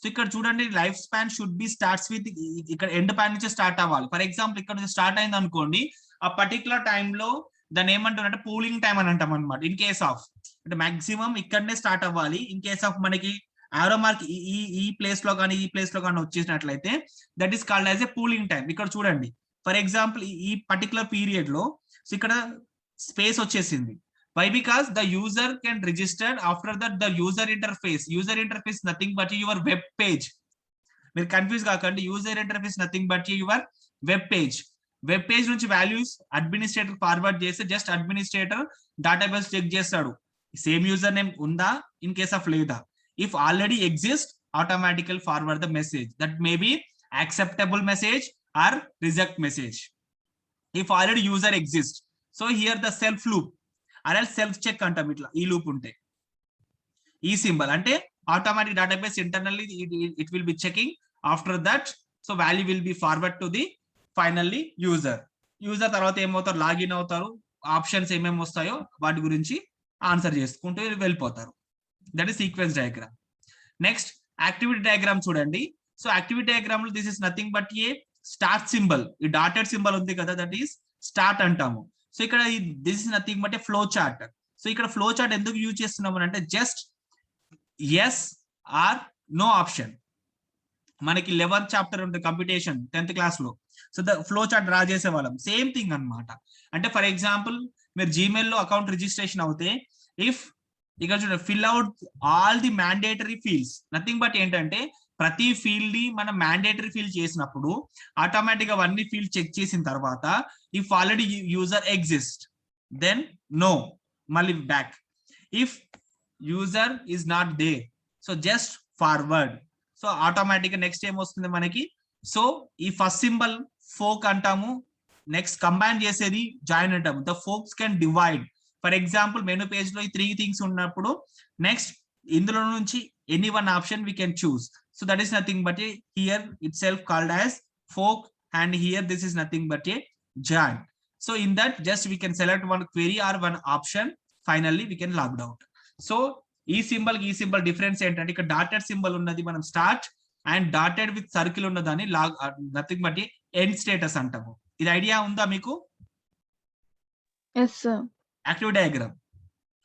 S1: So ఇక్కడ చూడండి, lifespan should be starts with ఇక్కడ ఎండ్ పాయింట్ నుంచి start అవ్వాలి. For example ఇక్కడ నుంచి స్టార్ట్ అయింది అనుకోండి, ఆ పర్టికులర్ టైంలో దాన్ని ఏమంటారంటే పూలింగ్ టైం అని అంటాం అనమాట. ఇన్ కేస్ ఆఫ్ అంటే మాక్సిమం ఇక్కడనే స్టార్ట్ అవ్వాలి. ఇన్ కేస్ ఆఫ్ మనకి ఆరో మార్క్ ఈ ప్లేస్ లో కానీ ఈ ప్లేస్ లో కానీ వచ్చేసినట్లయితే that is called as a pooling time. ఇక్కడ చూడండి, ఫర్ ఎగ్జాంపుల్ ఈ పర్టికులర్ పీరియడ్ లో ఇక్కడ స్పేస్ వచ్చేసింది. Why? Because the user can register. After that, the user interface nothing but your web page. మీరు కన్ఫ్యూజ్ కాకండి, user interface nothing but your web page. వెబ్ పేజ్ నుంచి వాల్యూస్ అడ్మినిస్ట్రేటర్ ఫార్వర్డ్ చేస్తే జస్ట్ అడ్మినిస్ట్రేటర్ డేటాబేస్ చెక్ చేస్తాడు same user name ఉందా, in case of లేదా. If already exist automatical forward the message, that may be acceptable message or reject message. If already user exist, so here the self loop అలా self check అంటాం. ఇట్లా ఈ loop ఉంటే ఈ symbol అంటే automatic database internally it will be checking. After that so value will B forward to the finally user. User తర్వాత ఏమవుతారు, login అవుతారు, ఆప్షన్స్ ఏమేమి వస్తాయో వాటి గురించి ఆన్సర్ చేసుకుంటూ వెళ్ళిపోతారు. That is sequence diagram. Next activity diagram చూడండి. సో యాక్టివిటీ డయాగ్రామ్ లో this is nothing but a start symbol. ఈ డాటెడ్ సింబల్ ఉంది కదా, దట్ ఈస్ స్టార్ట్ అంటాము. సో ఇక్కడ this is nothing but a flow chart. So ఇక్కడ flow chart ఎందుకు use చేస్తున్నాము అంటే just yes or no option. మనకి 11th చాప్టర్ ఉంటుంది కంప్యూటేషన్ 10th క్లాస్ లో. So the flow chart draw చేసే వాళ్ళం, సేమ్ థింగ్ అన్నమాట. అంటే ఫర్ ఎగ్జాంపుల్ మీరు జీమెయిల్ లో అకౌంట్ రిజిస్ట్రేషన్ అవుతే ఇఫ్ ఇక్కడ చూడండి fill out all the mandatory fields. Nothing but ఏంటంటే ప్రతి ఫీల్డ్ ని మనం మ్యాండేటరీ ఫీల్డ్ చేసినప్పుడు ఆటోమేటిక్ గా అవన్నీ ఫీల్డ్ చెక్ చేసిన తర్వాత if already user exist then no, మళ్ళీ back. If user is not there so just forward. So automatic గా నెక్స్ట్ ఏం వస్తుంది మనకి. సో ఈ ఫస్ట్ సింబల్ ఫోక్ అంటాము, నెక్స్ట్ కంబైన్ చేసేది జాయిన్ అంటాము. The forks can divide. For example menu page లో ఈ 3 థింగ్స్ ఉన్నప్పుడు నెక్స్ట్ ఇందులో నుంచి any one option we can choose. So that is nothing but a here itself called as fork and here this is nothing but a join. So in that just we can select one query or one option, finally we can log out. So ఈ సింబల్ ఈ సింబల్ difference ఏంటంటే ఇక్కడ dotted symbol ఉన్నది మనం start and dotted with circle ఉన్నదాన్ని log nothing but end status అంటాము. ఇది ఐడియా ఉందా మీకు?
S4: Yes sir.
S1: Active diagram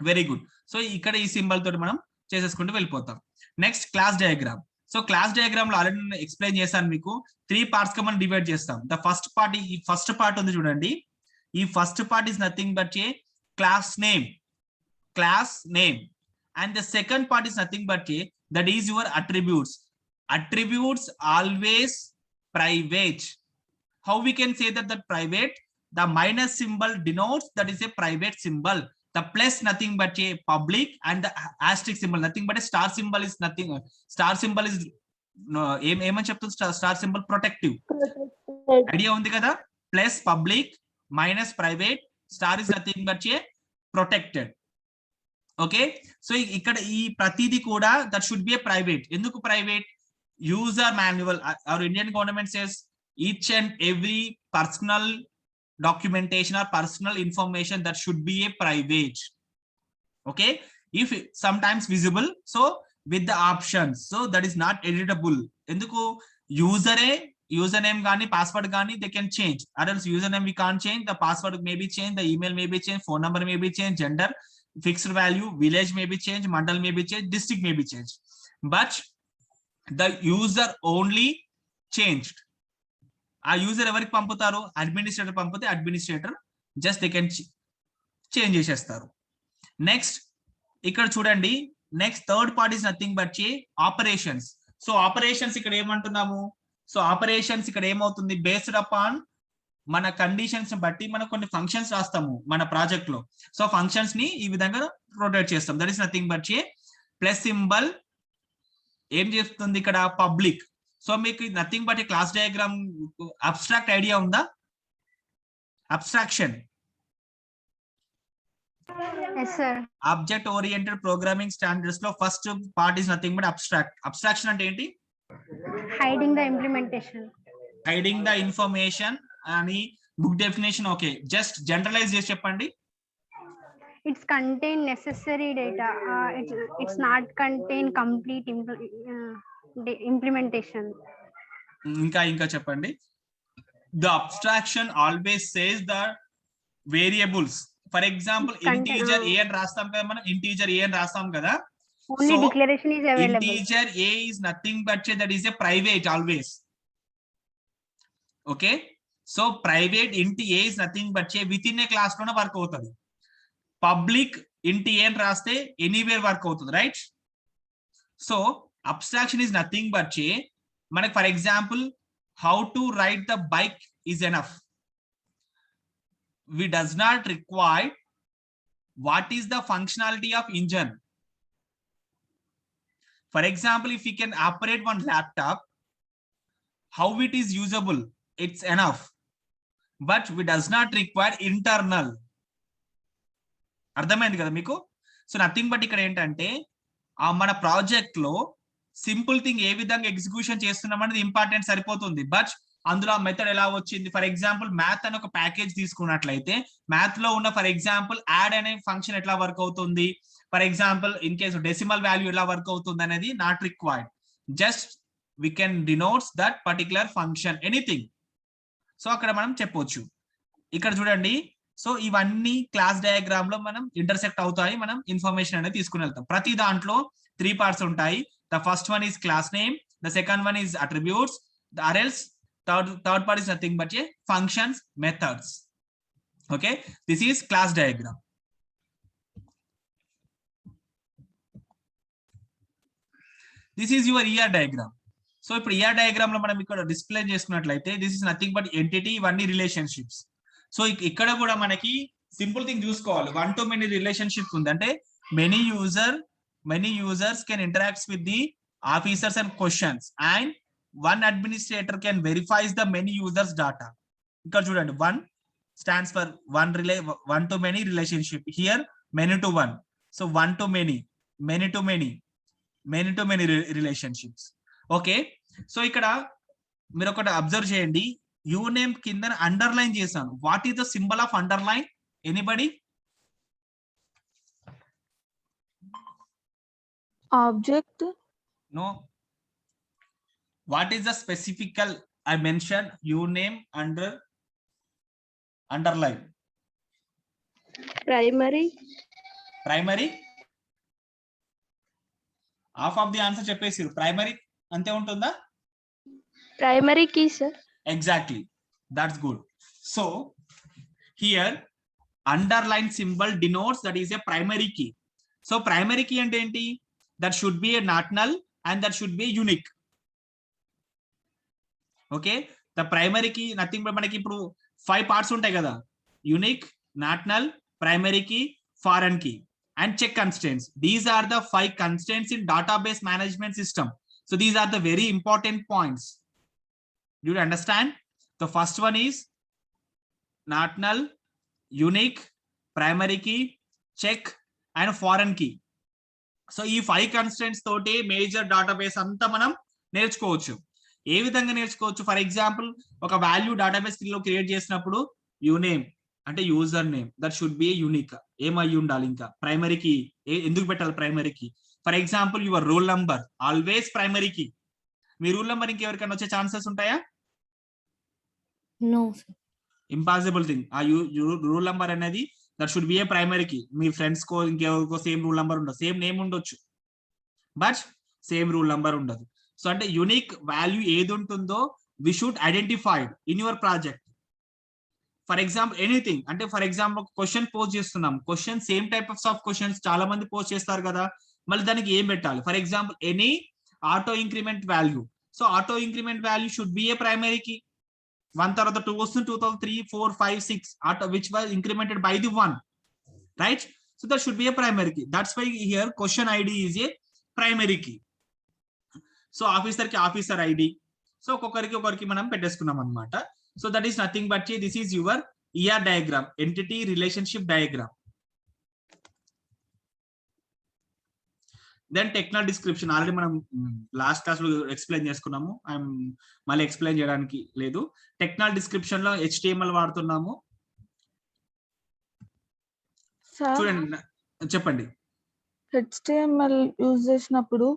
S1: very good. So ఇక్కడ ఈ సింబల్ తోటి మనం చేసేసుకుంటూ వెళ్ళిపోతాం. Next class diagram. So class diagram లో ఆల్రెడీ నేను ఎక్స్ప్లెయిన్ చేశాను మీకు. 3 పార్ట్స్ గా మనం డివైడ్ చేస్తాం. ద ఫస్ట్ పార్ట్, ఈ ఫస్ట్ పార్ట్ ఉంది చూడండి, ఈ first part is nothing but a class name, class name. And the second part is nothing but a, that is your attributes. Attributes always private. How we can say that private? The minus symbol denotes that is a private symbol. The plus nothing but a public, and the asterisk symbol nothing but a star symbol is nothing. Star symbol is ఏమని చెప్తుంది, star symbol protective. Idea ఉంది కదా? Plus public minus private, star is nothing but a protected. Okay, so ఇక్కడ ఈ ప్రతిది కూడా that should be a private. ఎందుకు private? User manual are Indian government says each and every personal documentation or personal information that should be a private. Okay, if sometimes visible, so with the options, so that is not editable. Enduku username gaani password gaani they can change, or else username we can't change, the password may be changed, the email may be changed, phone number may be changed, gender, fixed value, village may be changed, mandal may be changed, district may be changed, but the user only changed. ఆ user ఎవరికి పంపుతారు? Administrator పంపితే administrator just they can change చేసేస్తారు. Next ఇక్కడ చూడండి, next third part is nothing but A operations. So operations ఇక్కడ ఏమంటున్నాము? So operations ఇక్కడ ఏమవుతుంది? బేస్డ్ అపాన్ మన కండిషన్స్ బట్టి మనం కొన్ని ఫంక్షన్స్ రాస్తాము మన ప్రాజెక్ట్ లో. సో ఫంక్షన్స్ ని ఈ విధంగా రొటేట్ చేస్తాం. That is nothing but a plus symbol ఏం చేస్తుంది ఇక్కడ? పబ్లిక్. సో మీకు nothing but a class diagram abstract idea ఉందా? Abstraction, object oriented programming standards లో first part is nothing but abstract. Abstraction అంటే ఏంటి?
S3: Hiding the implementation,
S1: hiding the information అని book definition. Okay, just generalize చేసి చెప్పండి.
S3: it's contain necessary data, it's not contain complete implementation.
S1: ఇంకా చెప్పండి. The abstraction always says the variables. For example, integer a అని రాస్తాం కదా మనం, integer a అని రాస్తాం కదా.
S3: Only declaration is available.
S1: Integer a is nothing but that is a private always. Okay, so private int a is nothing but within a class లోనే work అవుతుంది. Public int a అని రాస్తే anywhere work అవుతుంది, right? So abstraction is nothing but మనకి for example how to ride the bike is enough. We does not require what is the functionality of engine. For example if you can operate one laptop, how it is usable, it's enough. But we does not require internal. అర్థమైంది కదా మీకు? So nothing but ఇక్కడ ఏంటంటే మన project లో simple thing ఏ విధంగా execution చేస్తున్నాం అనేది ఇంపార్టెంట్ సరిపోతుంది. బట్ అందులో ఆ మెథడ్ ఎలా వచ్చింది, ఫర్ ఎగ్జాంపుల్ మ్యాథ్ అని ఒక ప్యాకేజ్ తీసుకున్నట్లయితే మ్యాథ్ లో ఉన్న ఫర్ ఎగ్జాంపుల్ యాడ్ అనే ఫంక్షన్ ఎట్లా వర్క్ అవుతుంది, for example in case decimal value ఎలా వర్క్ అవుతుంది అనేది not required. Just we can denotes that particular function anything. So అక్కడ మనం చెప్పొచ్చు. ఇక్కడ చూడండి, సో ఇవన్నీ క్లాస్ డయాగ్రామ్ లో మనం ఇంటర్సెక్ట్ అవుతాయి, మనం ఇన్ఫర్మేషన్ అనేది తీసుకుని వెళ్తాం. ప్రతి దాంట్లో 3 parts ఉంటాయి. The first one is class name, the second one is attributes, the RLs third part is nothing but a functions methods. Okay, this is class diagram. This is your ER diagram. So ఇప్పుడు ER diagram లో మనం ఇక్కడ display చేసుకున్నట్లయితే this is nothing but entity, ఇవన్నీ relationships. So ఇక్కడ కూడా మనకి simple thing చూసుకోవాలి, 1 to many రిలేషన్షిప్ ఉంది అంటే many users can interact with the officers and questions and one administrator can verifies the many users data. ఇక్కడ చూడండి 1 stands for one to many relationship, here many to one, so one to many, many to many, many to many relationships. Okay, so ఇక్కడ మీరు ఒకటి observe చేయండి, U name కింద underline చేశాను. What is the symbol of underline? Anybody?
S4: Object.
S1: No. What is the specifical I mention U name under underline?
S2: Primary.
S1: Primary? Half of the answer చెప్పేసి primary అంతే ఉంటుందా?
S2: Primary key sir.
S1: Exactly, that's good. So here underline symbol denotes that is a primary key. So primary key అంటే ఏంటి? That should be a not null and that should be unique. Okay, the primary key nothing but మనకి ఇప్పుడు 5 parts ఉంటాయి కదా, unique, not null, primary key, foreign key and check constraints. These are the 5 constraints in database management system. So these are the very important points. Do you understand? The first one is not null, unique, primary key, check and foreign key. So ఈ 5 constraints తోటి major database అంతా మనం నేర్చుకోవచ్చు. ఏ విధంగా నేర్చుకోవచ్చు? For example ఒక value database లో క్రియేట్ చేసినప్పుడు యూ నేమ్ అంటే user name, that should be unique. ఏమై ఉండాలి? ఇంకా ప్రైమరీ కీ ఎందుకు పెట్టాలి? Primary key. For example your roll number always primary key. మీ రూల్ నెంబర్ ఇంకెవరికైనా వచ్చే ఛాన్సెస్ ఉంటాయా?
S2: నో.
S1: Impossible thing. ఆ రూల్ నెంబర్ అనేది that should be a primary key. మీ ఫ్రెండ్స్ కో ఇంకెవరికో సేమ్ రూల్ నెంబర్ ఉండదు, సేమ్ నేమ్ ఉండొచ్చు బట్ సేమ్ రూల్ నెంబర్ ఉండదు. సో అంటే యూనిక్ వాల్యూ ఏది ఉంటుందో we should identified in your project. For example anything అంటే ఫర్ ఎగ్జాంపుల్ క్వశ్చన్ పోస్ట్ చేస్తున్నాం, question same types of questions చాలా మంది పోస్ట్ చేస్తారు కదా, మళ్ళీ దానికి ఏం పెట్టాలి? For example any auto increment value. So auto increment value should be a primary key. 1 తర్వాత 2 వస్తుంది, 2 తర్వాత 3, 4, 5, 6 auto which was incremented by the 1, right? So that should be a primary key. That's why here question ID is a primary key. So officer ki officer ID. So ఒక్కొక్కరికి మనం పెట్టేసుకున్నాం అన్నమాట. So that is nothing but this is your ER diagram, entity relationship diagram. Then technical description already మనం last class లో explain చేసుకున్నాము, I'm మళ్ళీ explain చేయడానికి లేదు. టెక్నికల్ డిస్క్రిప్షన్ లో HTML వాడుతున్నాము. చూడండి, చెప్పండి.
S4: HTML యూజ్ చేసినప్పుడు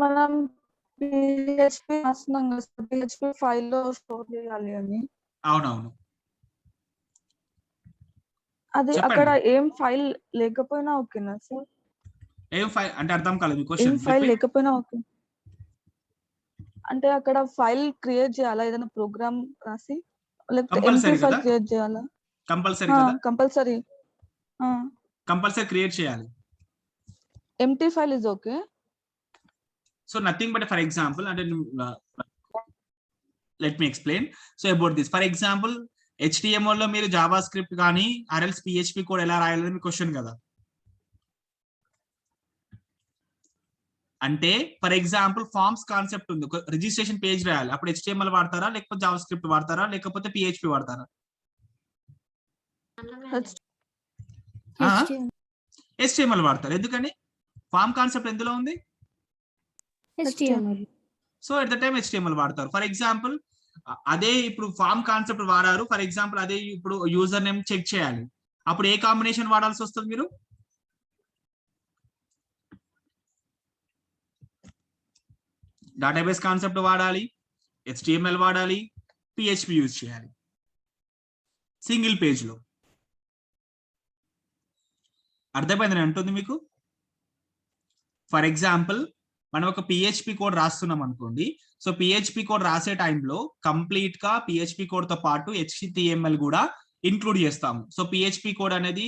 S4: మనం PHP రాస్తున్నాం కదా, PHP ఫైల్ లో స్టోర్ చేయాలి అని.
S1: అవునవును,
S4: అది అక్కడ ఏం ఫైల్ లేకపోయినా ఓకేనా సార్?
S1: ఏం ఫైల్ అంటే అర్థం కాలేదు
S4: ఏం
S1: క్వశ్చన్.
S4: ఫైల్ లేకపోయినా ఓకే అంటే అక్కడ ఫైల్ క్రియేట్ చేయాలా, ఏదైనా ప్రోగ్రామ్ రాసి, లేకపోతే ఎంటీ ఫైల్ క్రియేట్ చేయాలా?
S1: కంపల్సరీ కదా, కంపల్సరీ క్రియేట్ చేయాలి.
S4: Empty file is okay.
S1: So nothing but for example అంటే let me explain. So about this for example HTML లో మీరు జావా స్క్రిప్ట్ కానీ ఆర్ఎల్స్ PHP కోడ్ ఎలా రాయాలని మీ క్వశ్చన్ కదా. అంటే ఫర్ ఎగ్జాంపుల్ ఫార్మ్స్ కాన్సెప్ట్ ఉంది, రిజిస్ట్రేషన్ పేజ్ రాయాలి, అప్పుడు HTML వాడతారా లేకపోతే జావా స్క్రిప్ట్ వాడతారా లేకపోతే PHP వాడతారా? HTML వాడతారు. ఎందుకని? ఫామ్ కాన్సెప్ట్ ఎందులో ఉంది?
S2: HTML.
S1: So at the time HTML వాడతారు. ఫర్ ఎగ్జాంపుల్ అదే ఇప్పుడు ఫామ్ కాన్సెప్ట్ వాడారు, ఫర్ ఎగ్జాంపుల్ అదే ఇప్పుడు యూజర్ నేమ్ చెక్ చేయాలి, అప్పుడు ఏ కాంబినేషన్ వాడాల్సి వస్తుంది? మీరు డేటాబేస్ కాన్సెప్ట్ వాడాలి, HTML వాడాలి, PHP యూజ్ చేయాలి సింగిల్ పేజ్ లో. అర్థమైందని అంటుంది మీకు. ఫర్ ఎగ్జాంపుల్ మనం ఒక PHP కోడ్ రాస్తున్నాం అనుకోండి. సో PHP కోడ్ రాసే టైంలో కంప్లీట్ గా PHP కోడ్ తో పాటు HTML కూడా ఇంక్లూడ్ చేస్తాము. సో PHP కోడ్ అనేది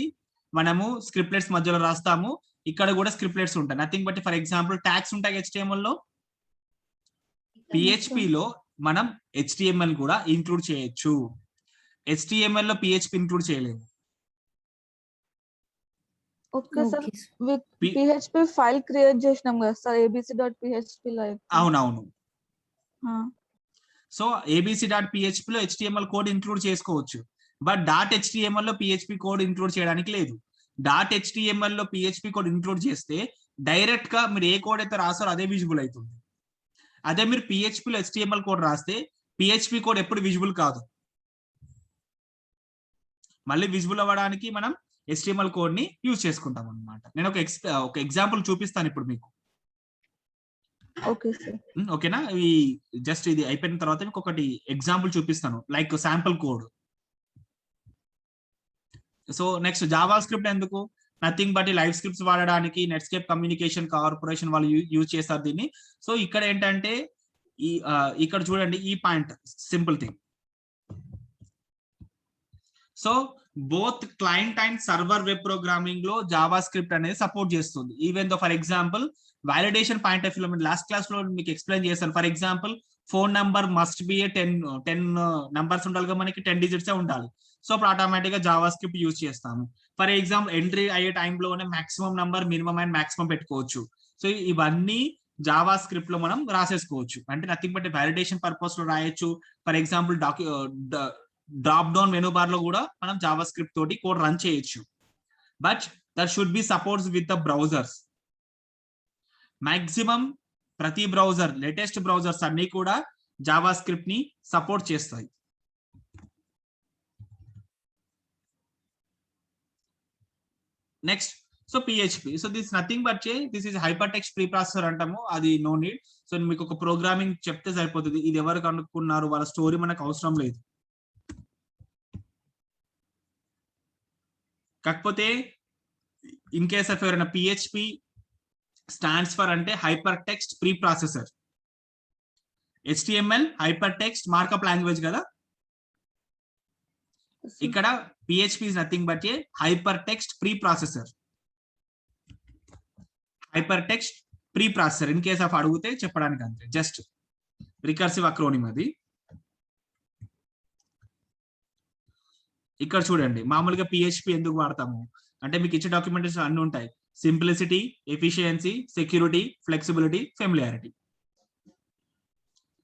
S1: మనము స్క్రిప్ట్లెట్స్ మధ్యలో రాస్తాము, ఇక్కడ కూడా స్క్రిప్ట్లెట్స్ ఉంటాయి. Nothing but for example tags ఉంటాయి HTML లో, PHP లో మనం HTML కూడా ఇంక్లూడ్ చేయొచ్చు. HTML లో PHP ఇంక్లూడ్ చేయలేము.
S4: Okay sir,
S2: Okay, sir.
S4: With PHP file create చేసినాం కదా సార్, abc.php లైక్.
S1: అవునవును. సో abc.php లో HTML కోడ్ ఇంక్లూడ్ చేసుకోవచ్చు, బట్ .html లో PHP కోడ్ ఇంక్లూడ్ చేయడానికి లేదు. .html లో PHP కోడ్ ఇంక్లూడ్ చేస్తే డైరెక్ట్ గా మీరు ఏ కోడ్ అయితే రాస్తారో అదే విజిబుల్ అవుతుంది. అదే మీరు PHP లో HTML కోడ్ రాస్తే PHP కోడ్ ఎప్పుడు విజిబుల్ కాదు. మళ్ళీ విజిబుల్ అవ్వడానికి మనం HTML కోడ్ ని యూజ్ చేసుకుంటాం అన్నమాట. నేను ఒక ఎగ్జాంపుల్ చూపిస్తాను ఇప్పుడు మీకు.
S4: Okay sir.
S1: ఓకేనా? ఈ జస్ట్ ఇది అయిపోయిన తర్వాత మీకు ఒకటి ఎగ్జాంపుల్ చూపిస్తాను, like sample code. So next Java script ఎందుకు? నథింగ్ బట్ ఈ లైవ్ స్క్రిప్ట్స్ వాడడానికి నెట్స్కేప్ కమ్యూనికేషన్ కార్పొరేషన్ వాళ్ళు యూజ్ చేస్తారు దీన్ని. సో ఇక్కడ ఏంటంటే ఇక్కడ చూడండి ఈ point, simple thing. So both client and server web programming లో జావా స్క్రిప్ట్ అనేది సపోర్ట్ చేస్తుంది. Even though for example validation point of view లో లాస్ట్ క్లాస్ లో మీకు ఎక్స్ప్లెయిన్ చేస్తాను. For example phone number must be 10 numbers ఉండాలి, మనకి 10 digits ఉండాలి. సో అప్పుడు ఆటోమేటిక్ గా జావా స్క్రిప్ట్ యూజ్ చేస్తాము. ఫర్ ఎగ్జాంపుల్ ఎంట్రీ అయ్యే టైంలోనే maximum number, minimum and maximum పెట్టుకోవచ్చు. సో ఇవన్నీ జావా స్క్రిప్ట్ లో మనం రాసేసుకోవచ్చు. అంటే నథింగ్ బట్ వాలిడేషన్ పర్పస్ లో రాయొచ్చు. For example drop down menu bar లో కూడా మనం జావా స్క్రిప్ట్ తోటి కోడ్ రన్ చేయొచ్చు. But that should B supports with the browsers. Maximum ప్రతి బ్రౌజర్, లేటెస్ట్ బ్రౌజర్స్ అన్ని కూడా జావా స్క్రిప్ట్ ని సపోర్ట్ చేస్తాయి. Next so PHP. So this nothing but this is hyper text pre processor అంటాము, అది no need. So మీకు ఒక programming చెప్తే సరిపోతుంది. ఇది ఎవరు కనుక్కున్నారు వాళ్ళ స్టోరీ మనకు అవసరం లేదు. కాకపోతే ఇన్ కేస్ ఆఫ్ ఎవరైనా PHP స్టాండ్స్ ఫర్ అంటే hyper text pre processor, HTML hyper text markup language కదా. ఇక్కడ PHP is nothing but hyper text pre processor. Hyper text pre processor in case of అడిగితే చెప్పడానికి అంతే, జస్ట్ రికర్సివ్ అక్రోనిమ్ అది. ఇక్కడ చూడండి మామూలుగా PHP ఎందుకు వాడతాము అంటే మీకు ఇచ్చే డాక్యుమెంటేషన్ అన్ని ఉంటాయి. Simplicity, efficiency, security, flexibility, familiarity.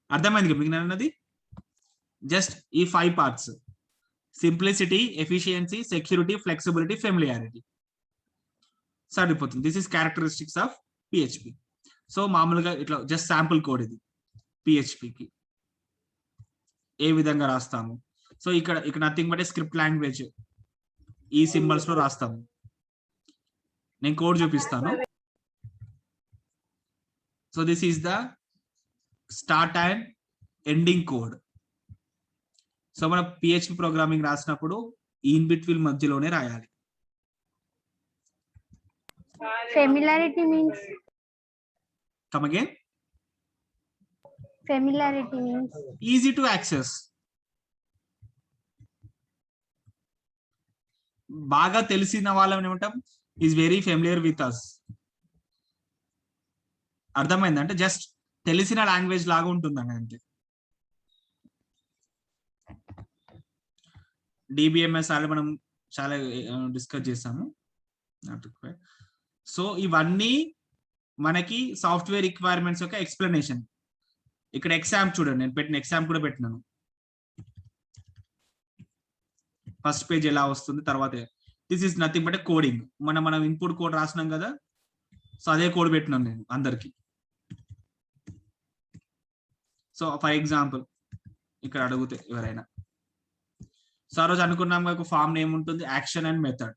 S1: అర్థమైంది మీకు నేను అన్నది? జస్ట్ ఈ 5 parts: simplicity, efficiency, security, flexibility, familiarity సరిపోతుంది. This is characteristics of PHP. So మామూలుగా ఇట్లా జస్ట్ శాంపుల్ కోడ్ ఇది PHPకి ఏ విధంగా రాస్తాము. సో ఇక్కడ నథింగ్ బట్ స్క్రిప్ట్ లాంగ్వేజ్ ఈ సింబల్స్ లో రాస్తాము. నేను కోడ్ చూపిస్తాను. So this is the start and ending code. So మనం PHP ప్రోగ్రామింగ్ రాసినప్పుడు ఇన్ బిట్వీన్ మధ్యలోనే రాయాలి.
S3: Familiarity means
S1: Come again?
S3: familiarity means
S1: Easy to access. బాగా తెలిసిన వాళ్ళని ఏమంటాం? Is very familiar with us. అర్థమైంది? అంటే జస్ట్ తెలిసిన లాంగ్వేజ్ లాగా ఉంటుందండి అంతే. DBMS ఆల్రెడీ మనం చాలా డిస్కస్ చేసాము. సో ఇవన్నీ మనకి సాఫ్ట్వేర్ రిక్వైర్మెంట్స్ యొక్క ఎక్స్ప్లెనేషన్. ఇక్కడ ఎగ్జామ్ చూడండి, నేను పెట్టిన ఎగ్జామ్ కూడా పెట్టినాను. ఫస్ట్ పేజ్ ఎలా వస్తుంది, తర్వాత this is nothing but coding. మనం ఇన్పుట్ కోడ్ రాసినాం కదా, సో అదే కోడ్ పెట్టినాను నేను అందరికి. సో ఫర్ ఎగ్జాంపుల్ ఇక్కడ అడిగితే ఎవరైనా, సో ఆ రోజు అనుకున్నాం ఒక ఫామ్ నేమ్ ఉంటుంది, action and method.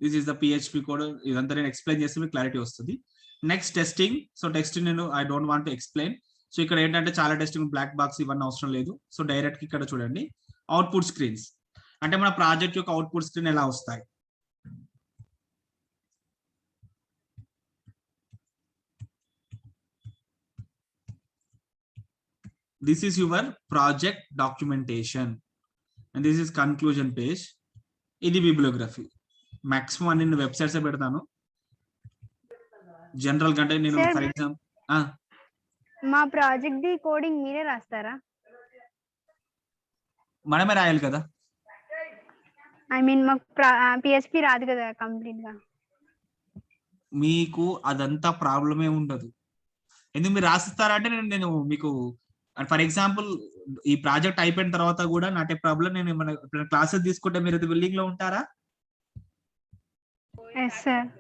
S1: This is the PHP code. ఇదంతా నేను ఎక్స్ప్లెయిన్ చేస్తే మీకు క్లారిటీ వస్తుంది. Next testing. సో టెస్టింగ్ నేను I don't want to explain. So ఇక్కడ ఏంటంటే చాలా టెస్టింగ్, బ్లాక్ బాక్స్ ఇవన్నీ అవసరం లేదు. సో డైరెక్ట్ ఇక్కడ చూడండి అవుట్పుట్ స్క్రీన్స్, అంటే మన ప్రాజెక్ట్ యొక్క అవుట్పుట్ స్క్రీన్ ఎలా వస్తాయి. This is your project documentation and this is conclusion page. ఇది bibliography. మాక్సిమం అన్ని వెబ్సైట్స్ పెడతాను జనరల్ కంటే. నేను ఫర్ ఎగ్జాంపుల్
S3: మా ప్రాజెక్ట్ ది కోడింగ్ మీరే రాస్తారా?
S1: మనమే రాయాలి కదా.
S3: ఐ మీన్ మాకు PHP రాదు కదా కంప్లీట్ గా.
S1: మీకు అదంతా ప్రాబ్లమే ఉండదు. ఎందుకు మీరు రాసిస్తారా అంటే నేను మీకు ఫర్ ఎగ్జాంపుల్ ఈ ప్రాజెక్ట్ అయిపోయిన తర్వాత కూడా నాటే ప్రాబ్లం, నేను ఏమైనా క్లాసెస్ తీసుకుంటే మీరు విల్లింగ్ లో ఉంటారా?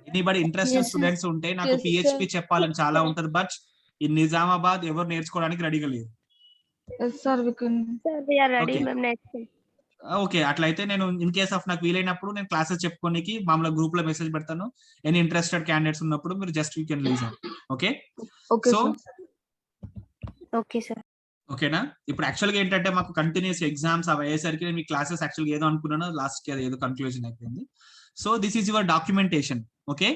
S1: ఎనీబడి ఇంట్రెస్టెడ్ స్టూడెంట్స్ ఉంటే నాకు PHP చెప్పాలని చాలా ఉంటది, బట్ ఈ నిజామాబాద్ ఎవరు నేర్చుకోవడానికి రెడీగా లేదు. ఓకే, అట్లయితే నేను ఇన్ కేస్ ఆఫ్ నాకు వీలైనప్పుడు నేను క్లాసెస్ చెప్పుకోనికి మామూలుగా గ్రూప్ లో మెసేజ్ పెడతాను. ఎనీ ఇంట్రెస్టెడ్ క్యాండిడేట్స్ ఉన్నప్పుడు మీరు just you can listen. Okay, so
S2: okay sir.
S1: ఓకేనా? ఇప్పుడు యాక్చువల్గా ఏంటంటే మాకు కంటిన్యూస్ ఎగ్జామ్స్ అవి అయ్యేసరికి నేను మీ క్లాసెస్ యాక్చువల్గా ఏదో అనుకున్నాను, లాస్ట్ కి ఏదో కన్క్లూజన్ అయిపోయింది. So this is your documentation. Okay,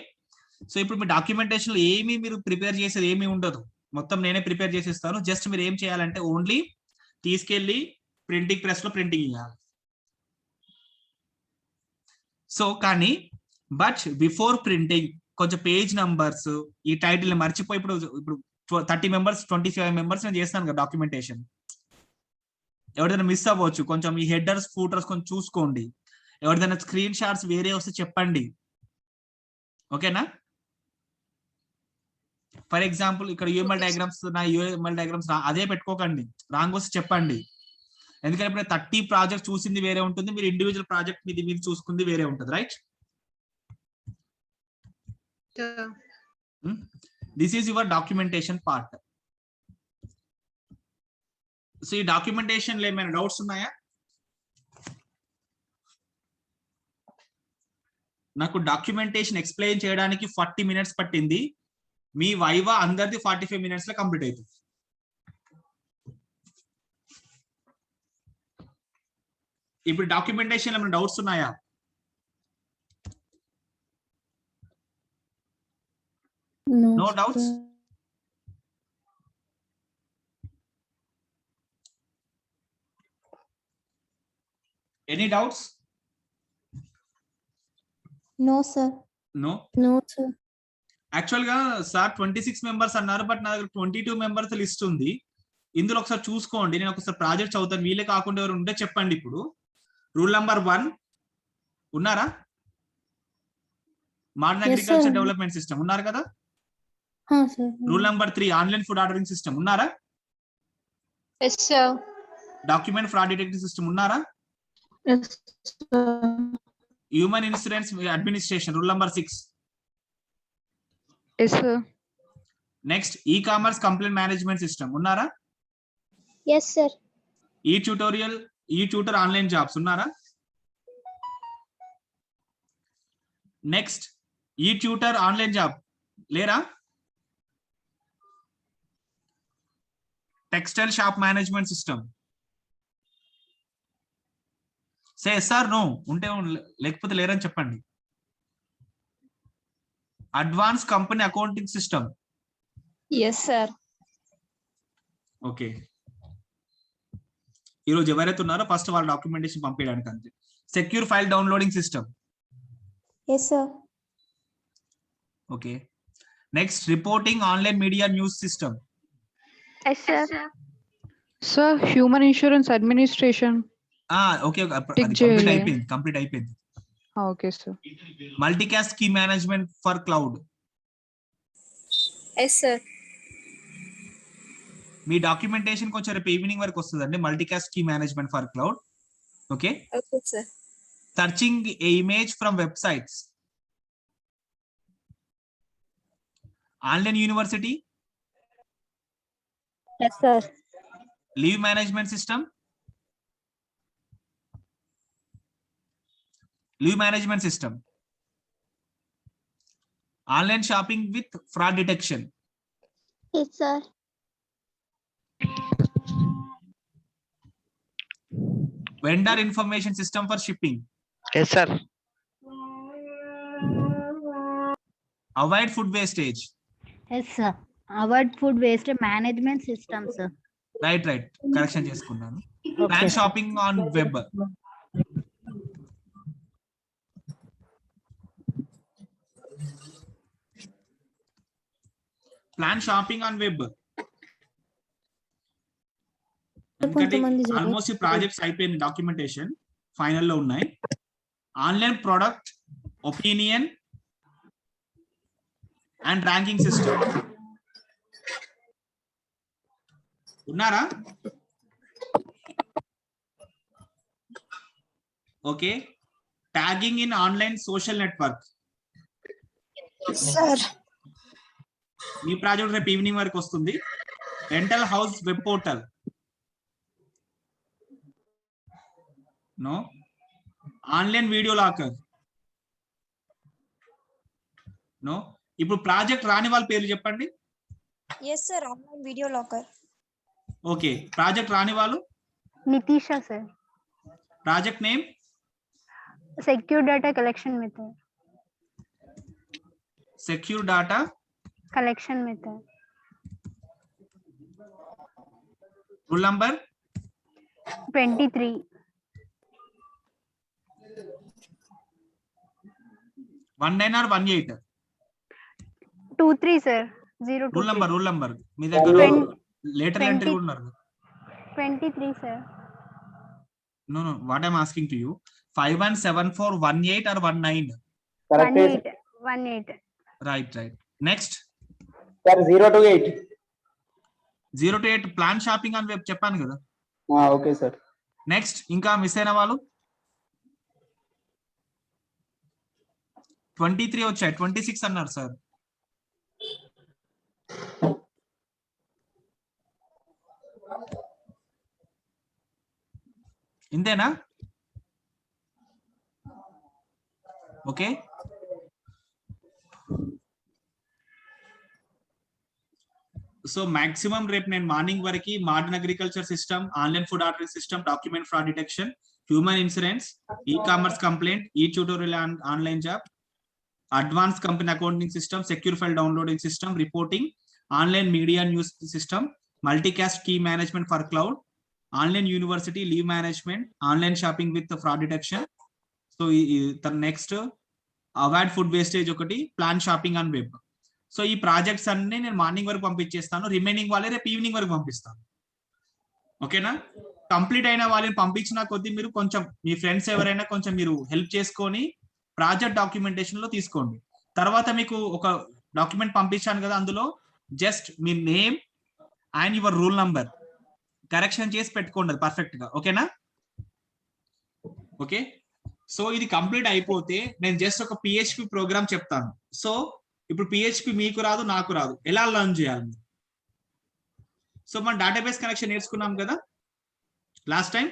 S1: so ఇప్పుడు మీ డాక్యుమెంటేషన్ లో ఏమీ మీరు ప్రిపేర్ చేసేది ఏమీ ఉండదు, మొత్తం నేనే ప్రిపేర్ చేసేస్తాను. జస్ట్ మీరు ఏం చేయాలంటే ఓన్లీ తీసుకెళ్లి ప్రింటింగ్ ప్రెస్ లో ప్రింటింగ్ ఇవ్వాలి. సో కానీ బట్ బిఫోర్ ప్రింటింగ్ కొంచెం పేజ్ నంబర్స్, ఈ టైటిల్ మర్చిపోయి ఇప్పుడు 30 members 25 members నేను చేస్తాను కదా డాక్యుమెంటేషన్. ఎవరిదైనా మిస్ అవ్వచ్చు, కొంచెం ఈ హెడర్స్ ఫూటర్స్ కొంచెం చూసుకోండి. ఎవరిదైనా స్క్రీన్ షాట్స్ వేరే వస్తే చెప్పండి. ఓకేనా? ఫర్ ఎగ్జాంపుల్ ఇక్కడ UML డయాగ్రామ్స్, నా UML డయాగ్రామ్స్ అదే పెట్టుకోకండి, రాంగ్ వస్తే చెప్పండి. ఎందుకంటే ఇప్పుడు 30 ప్రాజెక్ట్ చూసింది వేరే ఉంటుంది, మీరు ఇండివిజువల్ ప్రాజెక్ట్ మీద చూసుకుంది వేరే ఉంటుంది, right? This is your documentation part. So ఈ డాక్యుమెంటేషన్ లో ఏమైనా డౌట్స్ ఉన్నాయా? నాకు డాక్యుమెంటేషన్ ఎక్స్ప్లెయిన్ చేయడానికి 40 minutes పట్టింది, మీ వైవా అందరిది 45 minutes లో కంప్లీట్ అవుతుంది. ఇప్పుడు డాక్యుమెంటేషన్ లో ఏమైనా డౌట్స్ ఉన్నాయా? No doubts? Any doubts?
S2: No sir.
S1: No?
S2: No sir.
S1: Actual గా సార్ 26 members అన్నారు, బట్ నా దగ్గర 22 members లిస్ట్ ఉంది. ఇందులో ఒకసారి చూసుకోండి, నేను ఒకసారి ప్రాజెక్ట్ చదువుతాను, వీలే కాకుండా ఎవరు ఉంటే చెప్పండి. ఇప్పుడు రూల్ నెంబర్ 1 ఉన్నారా? మోడర్న్ అగ్రికల్చర్ డెవలప్మెంట్ సిస్టమ్ ఉన్నారు కదా? Roll number 3 online food ordering system ఉన్నారా?
S5: Yes sir.
S1: Document fraud detecting system ఉన్నారా?
S4: Yes sir.
S1: Human insurance administration roll number 6.
S4: Yes sir.
S1: Next e-commerce complaint management system ఉన్నారా?
S2: Yes sir.
S1: E-tutor online jobs ఉన్నారా? Next e-tutor online job లేరా? Textile shop management system. Say sir no ఉంటే లేకపోతే లేరని చెప్పండి. Advance company accounting system.
S5: Yes sir.
S1: Okay, ఈరోజు ఎవరైతే ఉన్నారో ఫస్ట్ వాళ్ళ డాక్యుమెంటేషన్ పంపించడానికి అంతే. Secure file downloading system.
S2: Yes sir.
S1: Okay, next reporting online media news system.
S3: Yes sir.
S4: Sir, human insurance administration.
S1: Okay,
S4: Tick చేయాలి.
S1: కంప్లీట్ అయిపోయింది.
S4: Okay sir.
S1: Multicast key management for cloud.
S5: Yes sir.
S1: మీ documentation కొంచెం రేపు evening వరకు వస్తుందండి, multicast key management for cloud. Okay,
S5: Okay sir.
S1: searching a image from websites, online university,
S2: Yes, sir.
S1: leave management system, online shopping with fraud detection,
S2: Yes, sir.
S1: vendor information system for shipping,
S6: Yes, sir.
S1: avoid food wastage.
S7: Yes, sir. Avoid food waste management system, sir.
S1: Right, correction చేసుకున్నాను.
S7: Okay,
S1: Plan
S7: sir.
S1: shopping on web. Plan shopping on web.
S2: కొంతమంది
S1: almost ఈ projects అయిపోయిన documentation final లో ఉన్నాయి. Online product opinion and ranking system ఉన్నారా? Okay. Tagging in online social network.
S4: Sir
S1: మీ project రేపు evening వరకు వస్తుంది. Rental house web portal. No. Online video locker. No. ఇప్పుడు ప్రాజెక్ట్ రాని వాళ్ళ పేర్లు చెప్పండి.
S8: Yes, sir. Online video locker.
S1: Okay. Project రాని వాళ్ళు?
S3: Nitisha, sir.
S1: Project name?
S3: Secure data collection method.
S1: Secure data
S3: Collection method.
S1: Roll number
S3: 23.
S1: 19 or 18?
S3: 23, sir. 0
S1: rule number మీ దగ్గర later entry ఉన్నారు.
S3: 23, sir.
S1: No, what I'm asking to you, 517418 or 19?
S3: 18.
S1: Right. Next.
S6: Sir, 0 to 8.
S1: 0 to 8 plan shopping అని చెప్పి చెప్పాను కదా.
S6: Okay, sir.
S1: Next ఇంకా miss అయిన వాళ్ళు 23 వచ్చాయి. 26 అన్నారు సార్. ఇంతేనా? ఓకే. సో మాక్సిమం రేపు నేను మార్నింగ్ వరకు modern agriculture system, online food ordering system, document fraud detection, human insurance, e-commerce complaint, e tutorial online job, advance company accounting system, secure file downloading system, reporting, online media news system, multicast key management for cloud, online university, leave management, online shopping with fraud detection. So next avoid food wastage ఒకటి, plan shopping on web. So ఈ projects అన్ని నేను morning వరకు పంపించేస్తాను. Remaining వాళ్ళే రేపు evening వరకు పంపిస్తాను. ఓకేనా? కంప్లీట్ అయిన వాళ్ళని పంపించిన కొద్దీ మీరు కొంచెం మీ ఫ్రెండ్స్ ఎవరైనా కొంచెం మీరు హెల్ప్ చేసుకొని ప్రాజెక్ట్ డాక్యుమెంటేషన్ లో తీసుకోండి. తర్వాత మీకు ఒక డాక్యుమెంట్ పంపించాను కదా, అందులో just me name and your rule number correction చేసి పెట్టుకోండి పర్ఫెక్ట్ గా. ఓకేనా? ఓకే. సో ఇది కంప్లీట్ అయిపోతే నేను జస్ట్ ఒక PHP ప్రోగ్రామ్ చెప్తాను. సో ఇప్పుడు PHP మీకు రాదు, నాకు రాదు, ఎలా లర్న్ చేయాలి? సో మనం డేటాబేస్ కనెక్షన్ నేర్చుకున్నాం కదా లాస్ట్ టైం.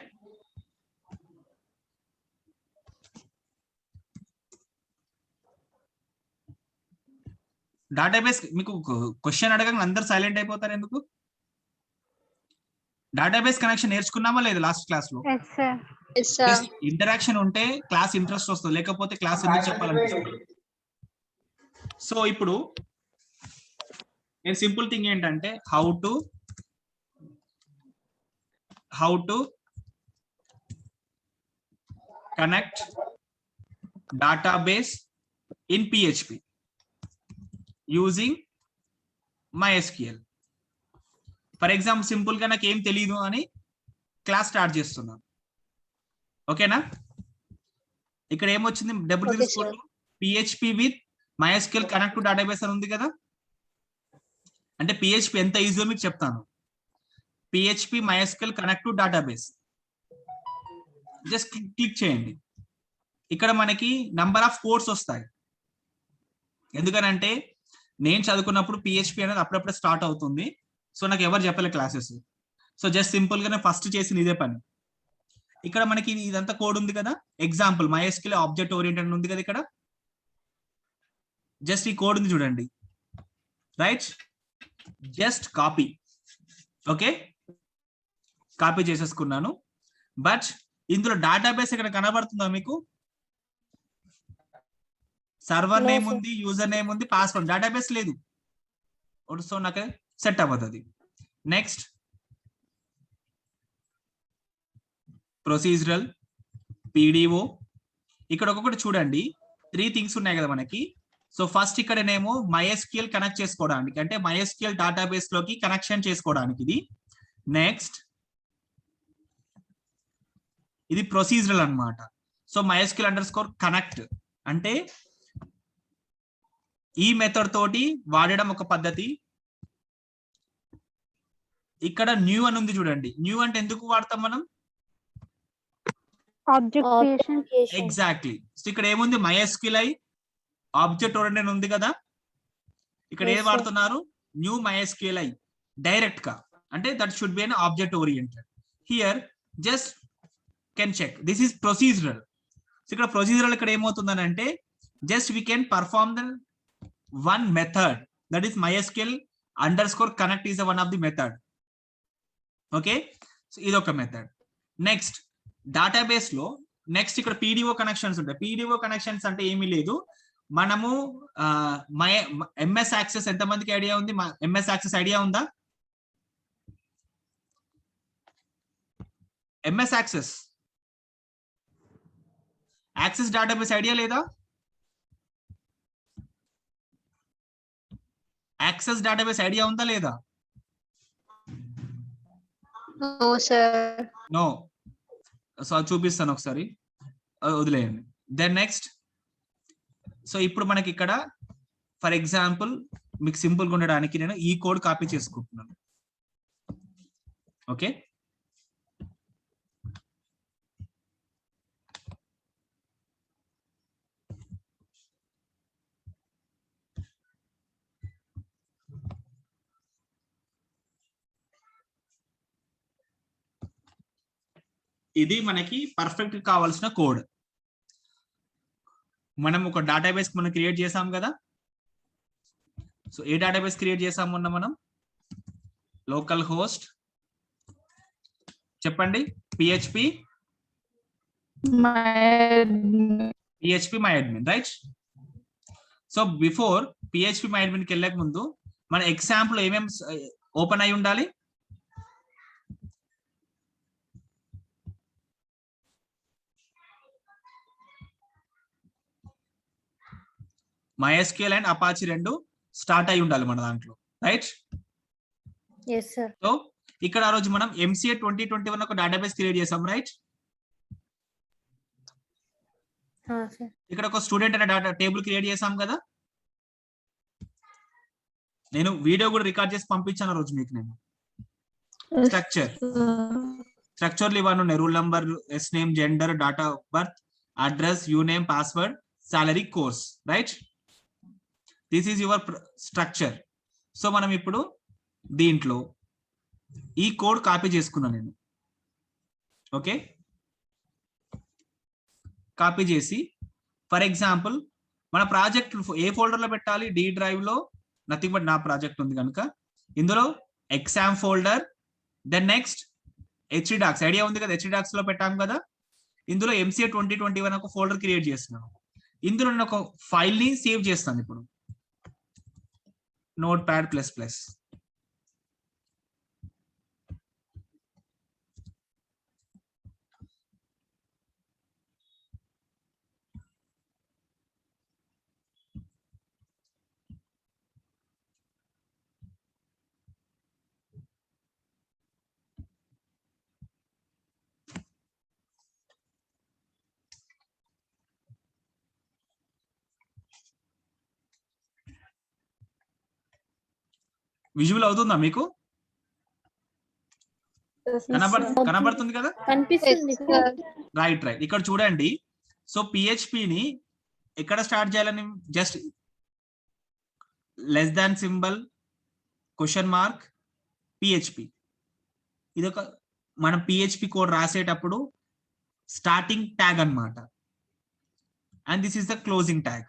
S1: డేటాబేస్ మీకు క్వశ్చన్ అడగగా అందరు సైలెంట్ అయిపోతారు ఎందుకు? డేటాబేస్ కనెక్షన్ నేర్చుకున్నామా లేదు లాస్ట్ క్లాస్ లో?
S3: Yes, sir.
S5: Yes, sir.
S1: Interaction ఉంటే క్లాస్ ఇంట్రెస్ట్ వస్తుంది, లేకపోతే క్లాస్ ఎందుకు చెప్పాలనిపిస్తుంది. సో ఇప్పుడు నేను సింపుల్ థింగ్ ఏంటంటే how to connect database in PHP using MySQL. For example simple గా నాకు ఏం తెలియదు అని క్లాస్ స్టార్ట్ చేస్తున్నాను. ఓకేనా? ఇక్కడ ఏమొచ్చింది? PHP with MySQL connect to database అని ఉంది కదా. అంటే PHP ఎంత ఈజీగా మీకు చెప్తాను. PHP MySQL connect to database. Just click చేయండి. ఇక్కడ మనకి నంబర్ ఆఫ్ కోడ్స్ వస్తాయి. ఎందుకనంటే నేను చదువుకున్నప్పుడు పిహెచ్పి అనేది అప్పుడప్పుడే స్టార్ట్ అవుతుంది. సో నాకు ఎవరు చెప్పలే క్లాసెస్. సో జస్ట్ సింపుల్ గా ఫస్ట్ చేసిన ఇదే పని. ఇక్కడ మనకి ఇదంతా కోడ్ ఉంది కదా. ఎగ్జాంపుల్ MySQL ఆబ్జెక్ట్ ఓరియంటెడ్ ఉంది కదా. ఇక్కడ జస్ట్ ఈ కోడ్ ఉంది చూడండి, right. Just copy. Okay, copy చేసేసుకున్నాను. బట్ ఇందులో డేటాబేస్ ఇక్కడ కనబడుతుందా మీకు? Server
S2: No,
S1: name
S2: sir.
S1: ఉంది, యూజర్ నేమ్ ఉంది, పాస్వర్డ్, డేటాబేస్ లేదు. సో నాకు సెట్ అవ్వదు. Next procedural, PDO. ఇక్కడ ఒక్కొక్కటి చూడండి, 3 థింగ్స్ ఉన్నాయి కదా మనకి. సో ఫస్ట్ ఇక్కడనేమో MySQL కనెక్ట్ చేసుకోవడానికి, అంటే MySQL డేటాబేస్ లోకి కనెక్షన్ చేసుకోవడానికి ఇది. నెక్స్ట్ ఇది ప్రొసీజరల్ అన్నమాట. సో MySQL _కనెక్ట్ అంటే ఈ మెథడ్ తోటి వాడడం ఒక పద్ధతి. ఇక్కడ న్యూ అని ఉంది చూడండి. న్యూ అంటే ఎందుకు వాడతాం మనం?
S3: Object creation.
S1: ఎగ్జాక్ట్లీ. సో ఇక్కడ ఏముంది? MySQL ఆబ్జెక్ట్ ఓరియంటెడ్ ఉంది కదా. ఇక్కడ
S2: Yes,
S1: ఏది
S2: sir.
S1: వాడుతున్నారు? న్యూ MySQL డైరెక్ట్ గా, అంటే that should be an object oriented. Here just can check this is procedural. So ఇక్కడ ప్రొసీజరల్ ఇక్కడ ఏమవుతుందని అంటే just we can perform the one method, that is MySQL _connect is one of the method. Okay, so idoka method. Next database lo next ఇక్కడ PDO connections ఉంటాయి. PDO connections అంటే ఏమీ లేదు, మనము MS యాక్సెస్ ఎంత మందికి ఐడియా ఉంది? MS access idea ఉందా? MS యాక్సెస్ డేటాబేస్ ఐడియా లేదా? యాక్సెస్ డేటాబేస్ ఐడియా ఉందా లేదా?
S5: No, sir.
S1: నో. సో అది చూపిస్తాను ఒకసారి, వదిలేయండి. దెన్ నెక్స్ట్, సో ఇప్పుడు మనకి ఇక్కడ ఫర్ ఎగ్జాంపుల్ మీకు సింపుల్ గా ఉండడానికి నేను ఈ కోడ్ కాపీ చేసుకుంటున్నాను. ఓకే, ఇది మనకి పర్ఫెక్ట్ కావాల్సిన కోడ్. మనం ఒక డేటాబేస్ మనం క్రియేట్ చేసాం కదా. సో ఏ డేటాబేస్ క్రియేట్ చేసాం మొన్న మనం? లోకల్ హోస్ట్ చెప్పండి, PHP MyAdmin, right. So before PHP MyAdmin కి వెళ్ళక ముందు మన ఎగ్జాంపుల్ ఏమేమి ఓపెన్ అయి ఉండాలి? MySQL అండ్ Apache రెండు స్టార్ట్ అయి ఉండాలి మన దాంట్లో, రైట్.
S2: Yes, sir.
S1: సో ఇక్కడ ఆ రోజు మనం MCA 2021 ఒక డేటాబేస్ క్రియేట్ చేసాం, రైట్.
S2: Sir.
S1: ఇక్కడ ఒక స్టూడెంట్ అనే డేటా టేబుల్ క్రియేట్ చేసాం కదా. నేను వీడియో కూడా రికార్డ్ చేసి పంపించాను ఆ రోజు మీకు. నేను స్ట్రక్చర్లు ఇవన్నీ ఉన్నాయి. Roll number, S name, gender, date of birth, address, U name, password, salary, course, right. This is your structure. So మనం ఇప్పుడు దీంట్లో ఈ కోడ్ కాపీ చేసుకున్నాను నేను. ఓకే, కాపీ చేసి ఫర్ ఎగ్జాంపుల్ మన ప్రాజెక్ట్ ఏ ఫోల్డర్ లో పెట్టాలి? D డ్రైవ్ లో. నథింగ్ బట్ నా ప్రాజెక్ట్ ఉంది కనుక ఇందులో exam folder. Then next HDocs idea ఉంది కదా, HDocs లో పెట్టాం కదా. ఇందులో MCA 2021 ఒక ఫోల్డర్ క్రియేట్ చేస్తున్నాను. ఇందులో నేను ఒక ఫైల్ ని సేవ్ చేస్తాను ఇప్పుడు, Notepad++. విజువల్ అవుతుందా మీకు? కనబడుతుంది కదా?
S2: కనిపిస్తుంది.
S5: Yes, sir.
S1: రైట్. ఇక్కడ చూడండి, సో పిహెచ్పిని ఎక్కడ స్టార్ట్ చేయాలని just less than symbol question mark PHP. ఇది ఒక మనం పిహెచ్పి కోడ్ రాసేటప్పుడు స్టార్టింగ్ ట్యాగ్ అన్నమాట. And this is the closing tag.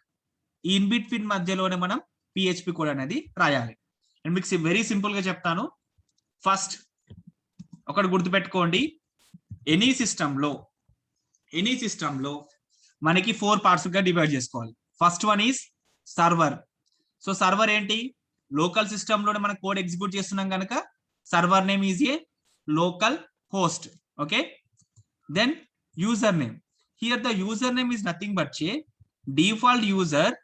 S1: ఈ ఇన్ బిట్వీన్ మధ్యలోనే మనం పిహెచ్పి కోడ్ అనేది రాయాలి. అండ్ మీకు వెరీ సింపుల్ గా చెప్తాను. ఫస్ట్ ఒకటి గుర్తుపెట్టుకోండి, ఎనీ సిస్టంలో మనకి 4 పార్ట్స్ గా డివైడ్ చేసుకోవాలి. First one is server. So server ఏంటి, లోకల్ సిస్టమ్ లోనే మనం కోడ్ ఎగ్జిక్యూట్ చేస్తున్నాం కనుక server name is a localhost. Okay, then user name. Here the user name is nothing but a default user.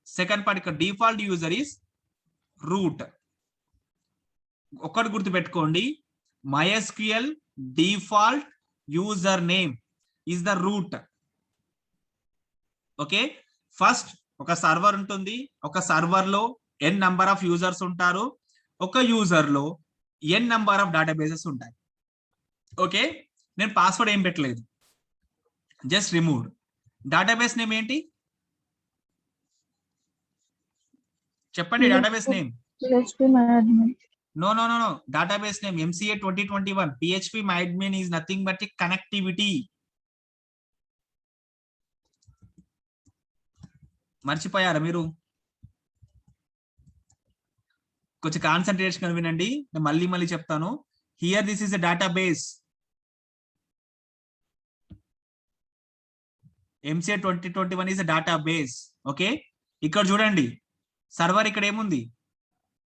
S1: Second part ఇక్కడ default user is root. ఒకటి గుర్తుపెట్టుకోండి, MySQL default user name is the root. Okay, first ఒక server ఉంటుంది, ఒక server లో n number of users ఉంటారు, ఒక user లో n నంబర్ ఆఫ్ డేటాబేసెస్ ఉంటాయి. ఓకే, నేను పాస్వర్డ్ ఏం పెట్టలేదు, జస్ట్ రిమూవ్. డేటాబేస్ నేమ్ ఏంటి చెప్పండి, database name.
S4: PHP MyAdmin.
S1: No. Database name MCA 2021. PHP MyAdmin is nothing but a connectivity. మర్చిపోయారా మీరు? కొంచెం కాన్సన్ట్రేషన్ వినండి, నేను మళ్ళీ చెప్తాను. Here this is a database. MCA 2021 is a database. Okay, ఇక్కడ చూడండి సర్వర్ ఇక్కడ ఏముంది,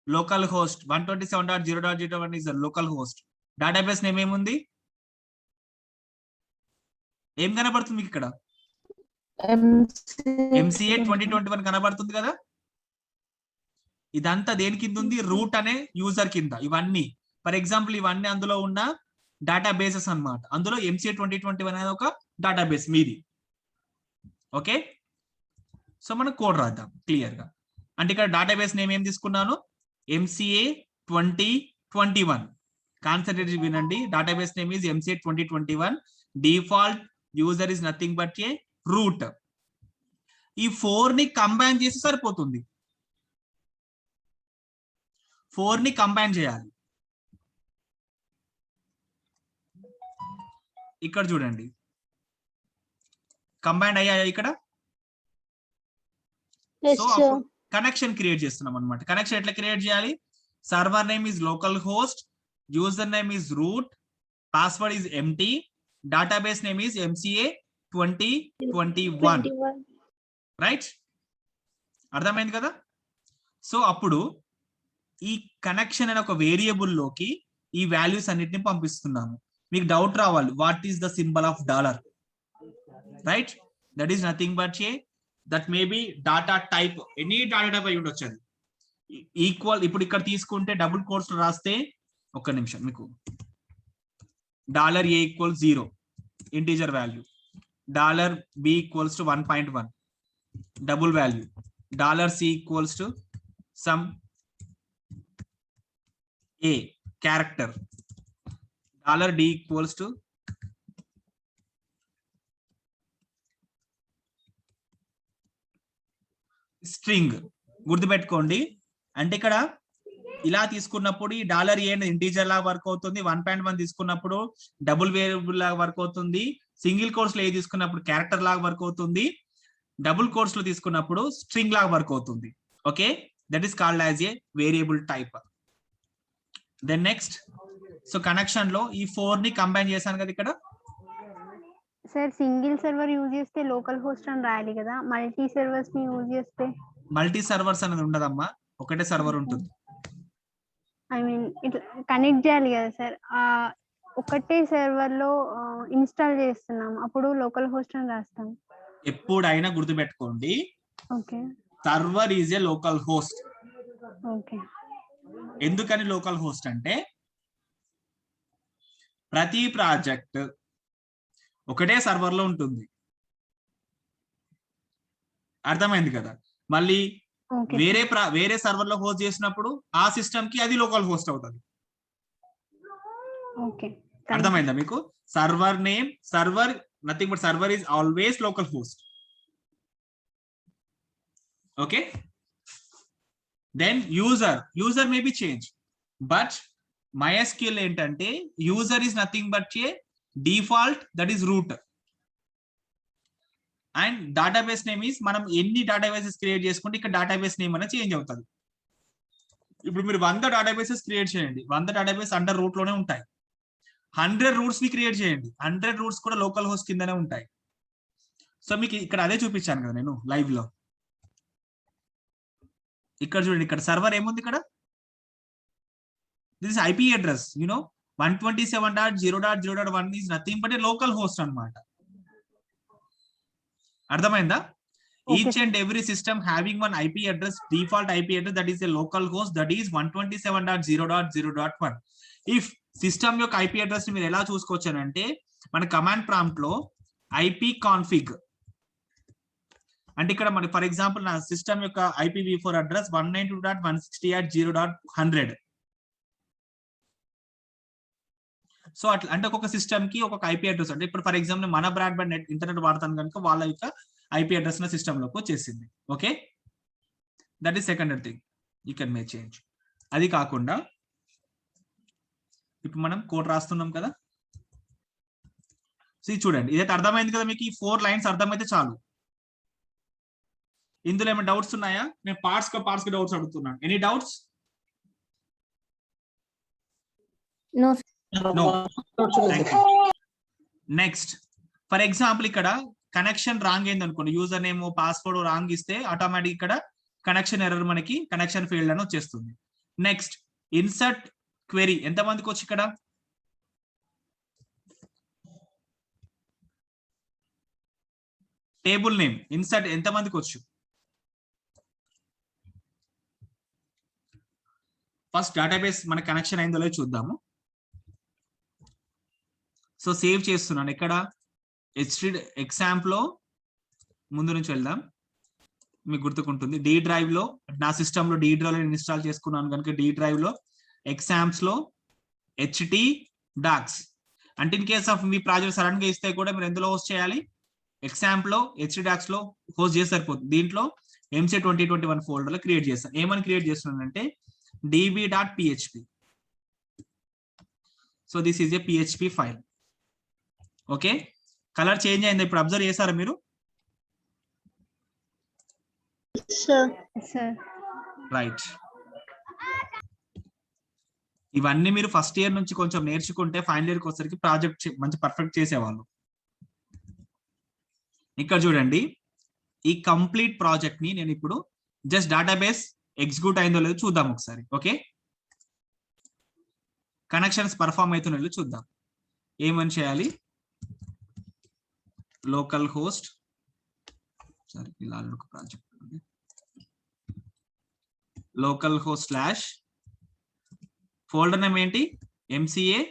S1: local host 127.0.01 is a local host. Database name ఏముంది, ఏం కనబడుతుంది మీకు ఇక్కడ? MCA 2021 కనబడుతుంది కదా. ఇదంతా దేని కింద ఉంది, రూట్ అనే యూజర్ కింద. ఇవన్నీ ఫర్ ఎగ్జాంపుల్ ఇవన్నీ అందులో ఉన్న డేటాబేసెస్ అన్నమాట. అందులో MCA 2021 అనేది ఒక డేటాబేస్ మీది. ఓకే, సో మనం కోడ్ రాద్దాం క్లియర్ గా. అంటే ఇక్కడ డేటాబేస్ నేమ్ ఏం తీసుకున్నాను, MCA 2021. కాన్సన్ట్రేట్ వినండి, database name is MCA 2021. Default user is nothing but a root. ఈ 4 ని కంబైన్ చేసి సరిపోతుంది. 4 ని కంబైన్ చేయాలి. ఇక్కడ చూడండి కంబైన్ అయ్యాయా ఇక్కడ. సో కనెక్షన్ క్రియేట్ చేస్తున్నాం అనమాట. కనెక్షన్ ఎట్లా క్రియేట్ చేయాలి, server name is local host, user name is root, password is empty, database name is MCA 2021. Right, అర్థమైంది కదా. సో అప్పుడు ఈ కనెక్షన్ అనే ఒక వేరియబుల్ లోకి ఈ వాల్యూస్ అన్నిటిని పంపిస్తున్నాము. మీకు డౌట్ రావాలి, what is the symbol of dollar, right? That is nothing but A that may B data type, any data type అయి ఉండొచ్చు. అది ఈక్వల్. ఇప్పుడు ఇక్కడ తీసుకుంటే డబుల్ కోట్స్ లో రాస్తే, ఒక్క నిమిషం, మీకు $A = 0 integer value, $B = 1.1 double value, $C = some a character, $D = string. గుర్తుపెట్టుకోండి, అంటే ఇక్కడ ఇలా తీసుకున్నప్పుడు ఈ $A ఇంటీజర్ లాగా వర్క్ అవుతుంది, 1.1 తీసుకున్నప్పుడు డబుల్ వేరియబుల్ లాగా వర్క్ అవుతుంది, సింగిల్ కోర్స్ లో ఏ తీసుకున్నప్పుడు క్యారెక్టర్ లాగా వర్క్ అవుతుంది, డబుల్ కోర్స్ లో తీసుకున్నప్పుడు స్ట్రింగ్ లాగా వర్క్ అవుతుంది. Okay, that is called as a variable type. Then next, so connection లో ఈ 4 ని కంబైన్ చేశాను కదా ఇక్కడ.
S3: సార్ సింగిల్ సర్వర్ యూజ్ చేస్తే లోకల్ హోస్ట్ అని రాయాలి కదా, మల్టీ సర్వర్స్ ని యూజ్ చేస్తే?
S1: మల్టీ సర్వర్స్ అనేది ఉండదమ్మా, ఒకటే సర్వర్ ఉంటుంది.
S3: ఐ మీన్ ఇట్లా కనెక్ట్ చేయాలి కదా సార్, ఒకటే సర్వర్ లో ఇన్స్టాల్ చేస్తున్నాం, అప్పుడు లోకల్ హోస్ట్ అని రాస్తాం.
S1: ఎప్పుడైనా గుర్తుపెట్టుకోండి,
S3: okay,
S1: server is a localhost.
S3: Okay,
S1: ఎందుకని లోకల్ హోస్ట్ అంటే, ప్రతి ప్రాజెక్ట్ ఒకటే సర్వర్ లో ఉంటుంది. అర్థమైంది కదా. మళ్ళీ వేరే సర్వర్ లో హోస్ట్ చేసినప్పుడు ఆ సిస్టమ్ కి అది లోకల్ హోస్ట్ అవుతుంది. అర్థమైందా మీకు? Server name, server nothing but server is always localhost. Okay, then user may be changed, but MySQL ఏంటంటే user is nothing but a default, that is root, and database name is మనం ఎన్ని databases create చేసుకుంటే ఇక్కడ database name అనేది change అవుతుంది. ఇప్పుడు మీరు 100 databases create చేయండి, 100 database అండర్ రూట్ లోనే ఉంటాయి. 100 రూట్స్ ని క్రియేట్ చేయండి, 100 రూట్స్ కూడా లోకల్ హోస్ట్ కిందనే ఉంటాయి. సో మీకు ఇక్కడ అదే చూపించాను కదా నేను లైవ్ లో. ఇక్కడ చూడండి, ఇక్కడ సర్వర్ ఏముంది, ఇక్కడ this IP address, 127.0.0.1 is nothing but a local host అన్నమాట. అర్థమైందా? Each and every system having one IP address, default IP address, that is a local host, that is 127.0.0.1. If system యొక్క IP address ని మీరు ఎలా చూసుకోవచ్చానంటే మన command prompt లో IP config అంటే ఇక్కడ మన ఫర్ ఎగ్జాంపుల్ నా సిస్టమ్ యొక్క IPv4 అడ్రస్ 192.168.0.100. సో అట్లా అంటే ఒక్కొక్క సిస్టమ్ కి ఒక్కొక్క ఐపీ అడ్రస్. అంటే ఇప్పుడు ఫర్ ఎగ్జాంపుల్ మన బ్రాడ్బ్యాండ్ ఇంటర్నెట్ వాడతాను కనుక వాళ్ళ యొక్క ఐపీ అడ్రస్ నా సిస్టమ్ లోకి వచ్చేసింది. Okay, that is second thing you can May change. అది కాకుండా ఇప్పుడు మనం కోడ్ రాస్తున్నాం కదా, సో చూడండి, ఇదైతే అర్థమైంది కదా మీకు. ఈ 4 లైన్స్ అర్థమైతే చాలు. ఇందులో ఏమైనా డౌట్స్ ఉన్నాయా? నేను పార్ట్స్ కి డౌట్స్ అడుగుతున్నాను. Any doubts?
S2: No.
S1: Next, for example ఇక్కడ కనెక్షన్ రాంగ్ అయింది అనుకోండి, యూజర్ నేమ్ పాస్వర్డ్ రాంగ్ ఇస్తే ఆటోమేటిక్ ఇక్కడ కనెక్షన్ ఎర్రర్ మనకి కనెక్షన్ ఫెయిల్డ్ అని వచ్చేస్తుంది. నెక్స్ట్, ఇన్సర్ట్ క్వెరీ ఎంతమందికి వచ్చి ఇక్కడ టేబుల్ నేమ్ ఇన్సర్ట్ ఎంతమందికి వచ్చు? ఫస్ట్ డేటాబేస్ మన కనెక్షన్ అయిందో లేదో చూద్దాము. సో సేవ్ చేస్తున్నాను ఇక్కడ ఎగ్జాంప్ లో. ముందు నుంచి వెళ్దాం, మీకు గుర్తుకుంటుంది. డి డ్రైవ్ లో నా సిస్టమ్ లో డి డ్రైవ్ లో ఇన్స్టాల్ చేసుకున్నాను కనుక డి డ్రైవ్ లో ఎగ్జామ్స్ లో HT డాక్స్. అంటే in case of me project sudden గా ఇస్తే కూడా మీరు ఎందులో హోస్ట్ చేయాలి? ఎగ్జాంప్ లో HT డాక్స్ లో హోస్ట్ చేస్తే సరిపోతుంది. దీంట్లో MC2021 ఫోల్డర్ లో క్రియేట్ చేస్తాను. ఏమని క్రియేట్ చేస్తున్నానంటే db.php. So this is a PHP file. Okay, colour change అయింది ఇప్పుడు అబ్జర్వ్ చేశారా మీరు? రైట్. ఇవన్నీ మీరు ఫస్ట్ ఇయర్ నుంచి కొంచెం నేర్చుకుంటే ఫైనల్ ఇయర్కి వచ్చేసరికి ప్రాజెక్ట్ మంచి పర్ఫెక్ట్ చేసేవాళ్ళు. ఇక్కడ చూడండి, ఈ కంప్లీట్ ప్రాజెక్ట్ ని నేను ఇప్పుడు జస్ట్ డేటాబేస్ ఎగ్జిక్యూట్ అయిందో లేదో చూద్దాం ఒకసారి. ఓకే, కనెక్షన్స్ పర్ఫామ్ అవుతుందో లేదో చూద్దాం. ఏమని చేయాలి? లోకల్ హోస్ట్, సరే ఇలా ఒక project local host slash folder name ఏంటి? MCA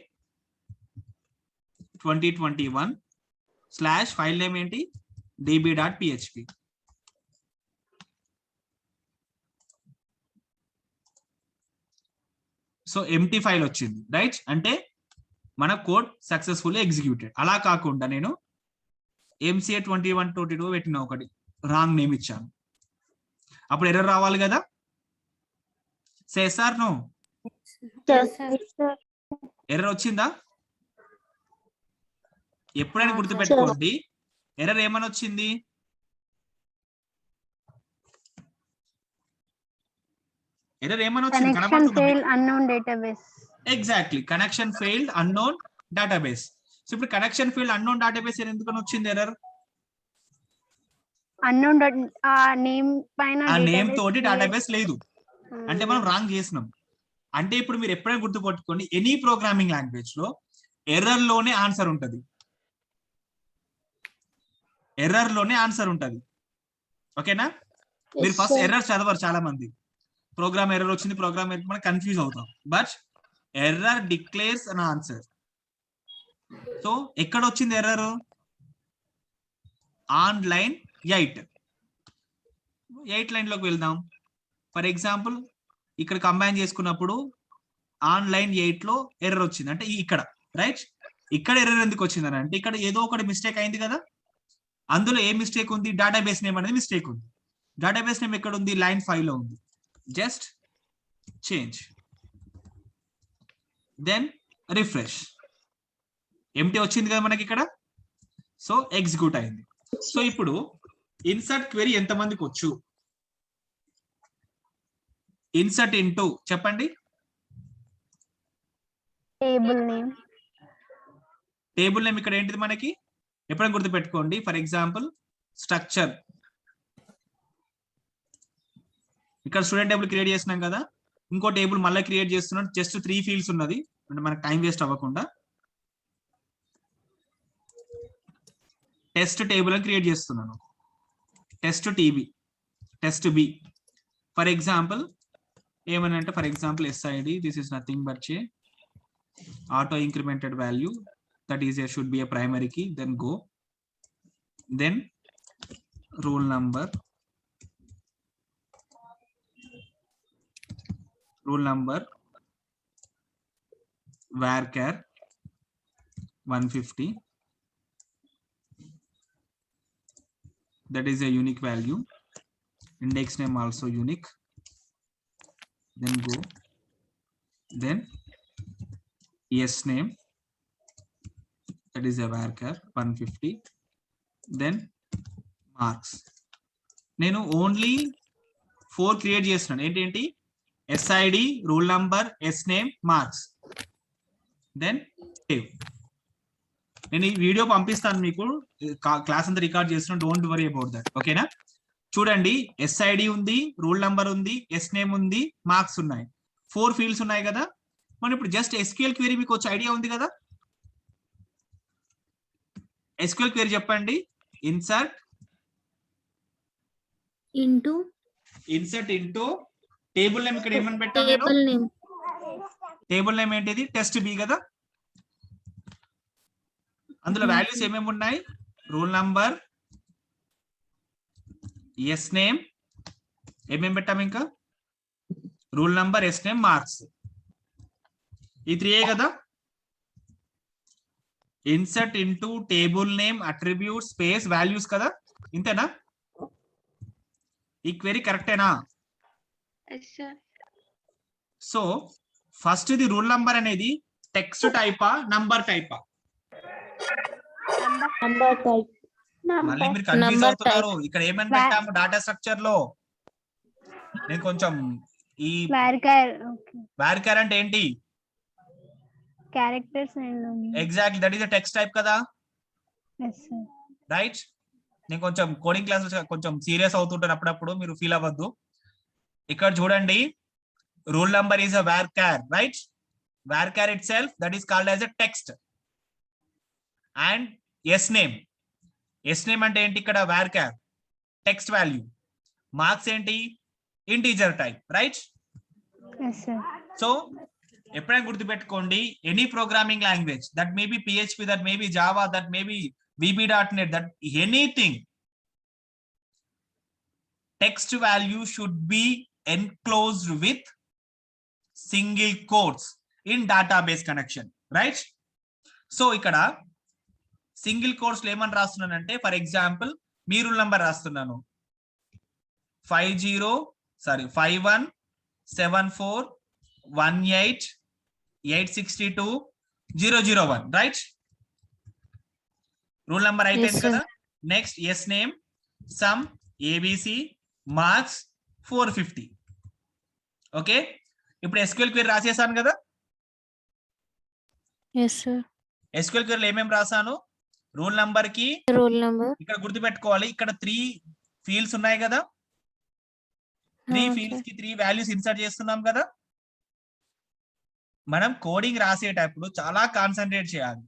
S1: 2021 స్లాష్ ఫైల్ నేమ్ ఏంటి? db.php. సో ఎంటీ ఫైల్ వచ్చింది, రైట్? అంటే మన కోడ్ సక్సెస్ఫుల్లీ ఎగ్జిక్యూటెడ్. అలా కాకుండా నేను MCA 2122 పెట్టిన ఒకటి రాంగ్ నేమ్ ఇచ్చాను, అప్పుడు ఎర్రర్ రావాలి కదా? సార్ నో ఎర్రర్ వచ్చిందా? ఎప్పుడైనా గుర్తుపెట్టుకోండి, ఎర్రర్ ఏమని వచ్చింది? ఎర్రర్ ఏమని వచ్చింది? Exactly, connection failed unknown database. So ఇప్పుడు కనెక్షన్ ఫెయిల్డ్ అన్నోన్ డేటాబేస్ ఎందుకని వచ్చింది ఎర్రర్?
S3: ఆ
S1: నేమ్ తోటి డేటాబేస్ లేదు అంటే మనం రాంగ్ చేసినాం. అంటే ఇప్పుడు మీరు ఎప్పుడైనా గుర్తుపెట్టుకోండి, ఎనీ ప్రోగ్రామింగ్ లాంగ్వేజ్ లో ఎర్రర్ లోనే ఆన్సర్ ఉంటది. ఎర్రర్ లోనే ఆన్సర్ ఉంటది. ఓకేనా? మీరు ఫస్ట్ ఎర్రర్ చదవరు చాలా మంది. ప్రోగ్రామ్ ఎర్రర్ వచ్చింది, ప్రోగ్రామ్ ఎర్రర్ మనం కన్ఫ్యూజ్ అవుతాం. But error declares an answer. So ఎక్కడ వచ్చింది ఎర్రర్? ఆన్ లైన్ 8 లైన్ లోకి వెళ్దాం. ఫర్ ఎగ్జాంపుల్ ఇక్కడ కంబైన్ చేసుకున్నప్పుడు ఆన్ లైన్ 8 లో ఎర్రర్ వచ్చింది, అంటే ఇక్కడ రైట్. ఇక్కడ ఎర్రర్ ఎందుకు వచ్చిందని అంటే ఇక్కడ ఏదో ఒకటి మిస్టేక్ అయింది కదా. అందులో ఏ మిస్టేక్ ఉంది, డేటాబేస్ నేమ్ అనేది మిస్టేక్ ఉంది. డేటాబేస్ నేమ్ ఎక్కడ ఉంది, లైన్ 5 లో ఉంది. Just change, then refresh. Empty వచ్చింది కదా మనకి ఇక్కడ. సో ఎగ్జిక్యూట్ అయింది. సో ఇప్పుడు ఇన్సర్ట్ క్వెరీ ఎంతమందికి వచ్చు? ఇన్సర్ట్ ఇంటూ చెప్పండి.
S3: Table name.
S1: టేబుల్ నేమ్ ఇక్కడ ఏంటిది మనకి ఎప్పుడైనా గుర్తు పెట్టుకోండి. ఫర్ ఎగ్జాంపుల్ స్ట్రక్చర్, ఇక్కడ స్టూడెంట్ టేబుల్ క్రియేట్ చేస్తున్నాం కదా, ఇంకో టేబుల్ మళ్ళీ క్రియేట్ చేస్తున్నాం. జస్ట్ 3 ఫీల్డ్స్ ఉన్నది అంటే మనకు టైం వేస్ట్ అవ్వకుండా. టెస్ట్ టేబుల్ అని క్రియేట్ చేస్తున్నాను. Test TB, test B. For example ఏమని అంటే, for example SID, this is nothing but చే auto incremented value, that is there should be a primary key, then go, then roll number varchar 150, that is a unique value, index name also unique, then go, then yes name, that is a varchar 150, then marks. నేను only 4 create చేస్తున్నాను. ఏంటి SID, roll number, S name, marks, then save. నేను ఈ video పంపిస్తాను మీకు, class అంతా record చేస్తున్నాను, don't worry about that. ఓకేనా? చూడండి, SID ఉంది, రూల్ నంబర్ ఉంది, ఎస్ నేమ్ ఉంది, మార్క్స్ ఉన్నాయి, 4 ఫీల్డ్స్ ఉన్నాయి కదా. మనం ఇప్పుడు జస్ట్ SQL క్వెరీ మీకు వచ్చే ఐడియా ఉంది కదా. SQL క్వెరీ చెప్పండి. Insert into table name. ఇక్కడ ఏమని పెట్టాను నేను? టేబుల్ నేమ్ ఏంటిది? టెస్ట్ బి కదా. అందులో వాల్యూస్ ఏమేమి ఉన్నాయి? రూల్ నంబర్, ఎస్ నేమ్, ఏమేమి పెట్టాము ఇంకా? Roll number, S name, marks. ఈ 3 కదా. Insert into table name, attribute, space, values కదా. ఇంతేనా? ఈ క్వెరీ కరెక్టేనా? సో ఫస్ట్ ఇది రూల్ నంబర్ అనేది టెక్స్ట్ టైపా, నంబర్ టైపా? మళ్ళీ మీరు కన్ఫ్యూజ్ అవుతున్నారు. ఇక్కడ ఏమని పెట్టాము డాటా స్ట్రక్చర్ లో? నేను కొంచెం ఈ varchar అంటే ఏంటి?
S3: Characters and
S1: exactly, that is a text type కదా.
S3: yes sir.
S1: రైట్. నేను కొంచెం కోడింగ్ క్లాసెస్ కొంచెం సీరియస్ అవుతుంటాను అప్పుడప్పుడు, మీరు ఫీల్ అవ్వద్దు. ఇక్కడ చూడండి, rule number is a varchar, right? varchar itself, that is called as a text. and yes name అంటే ఏంటి? ఇక్కడ varchar, టెక్స్ట్ వాల్యూ. మార్క్స్ ఏంటి? Integer type, right?
S3: yes sir.
S1: So ఎప్పుడైనా గుర్తుపెట్టుకోండి, any programming language, that may B PHP, that may B Java, that may B VB.NET, that anything, text value should be enclosed with single quotes in database connection, right? So ఇక్కడ single quotes లో ఏమని రాస్తున్నానంటే, for example మీ roll number రాస్తున్నాను 517418862001, right? Roll number అయిపోయింది కదా. Next S name, some, ABC, marks 450. Okay, ఇప్పుడు SQL query రాసేసాను కదా. SQL క్వెరీలో ఏమేమి రాసాను? రూల్ నంబర్ కి
S2: రోల్ నంబర్,
S1: ఇక్కడ గుర్తుపెట్టుకోవాలి, ఇక్కడ 3 ఫీల్డ్స్ ఉన్నాయి కదా. 3 ఫీల్డ్స్ కి 3 వాల్యూస్ ఇన్సర్ట్ చేస్తున్నాం కదా. మనం కోడింగ్ రాసేటప్పుడు చాలా కాన్సన్ట్రేట్ చేయాలి.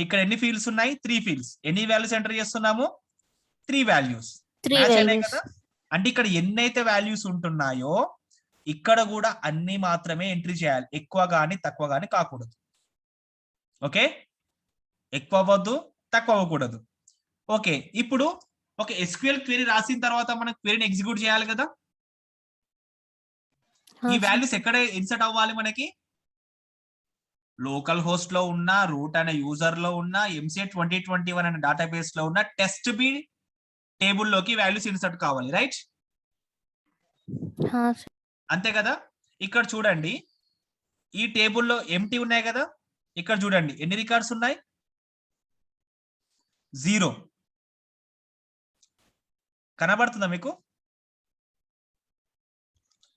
S1: ఇక్కడ ఎన్ని ఫీల్డ్స్ ఉన్నాయి? 3 ఫీల్డ్స్. ఎన్ని వాల్యూస్ ఎంటర్ చేస్తున్నాము? 3 వాల్యూస్. కదా, అంటే ఇక్కడ ఎన్నైతే వాల్యూస్ ఉంటున్నాయో ఇక్కడ కూడా అన్ని మాత్రమే ఎంట్రీ చేయాలి, ఎక్కువ గాని తక్కువ గాని కాకూడదు. ఓకే, ఎక్కువ అవ్వద్దు, తక్కువ అవ్వకూడదు. ఓకే, ఇప్పుడు ఒక SQL క్వెరీ రాసిన తర్వాత మనం క్వెరీని ఎగ్జిక్యూట్ చేయాలి కదా. ఈ వాల్యూస్ ఎక్కడ ఇన్సర్ట్ అవ్వాలి మనకి? లోకల్ హోస్ట్ లో ఉన్న, రూట్ అనే యూజర్ లో ఉన్న, MCA 2021 అనే డేటాబేస్ లో ఉన్న టెస్ట్ బి టేబుల్ లోకి వాల్యూస్ ఇన్సర్ట్ కావాలి, రైట్? అంతే కదా. ఇక్కడ చూడండి, ఈ టేబుల్లో ఎంటీ ఉన్నాయి కదా, ఇక్కడ చూడండి ఎన్ని రికార్డ్స్ ఉన్నాయి, 0. కనబడుతుందా మీకు?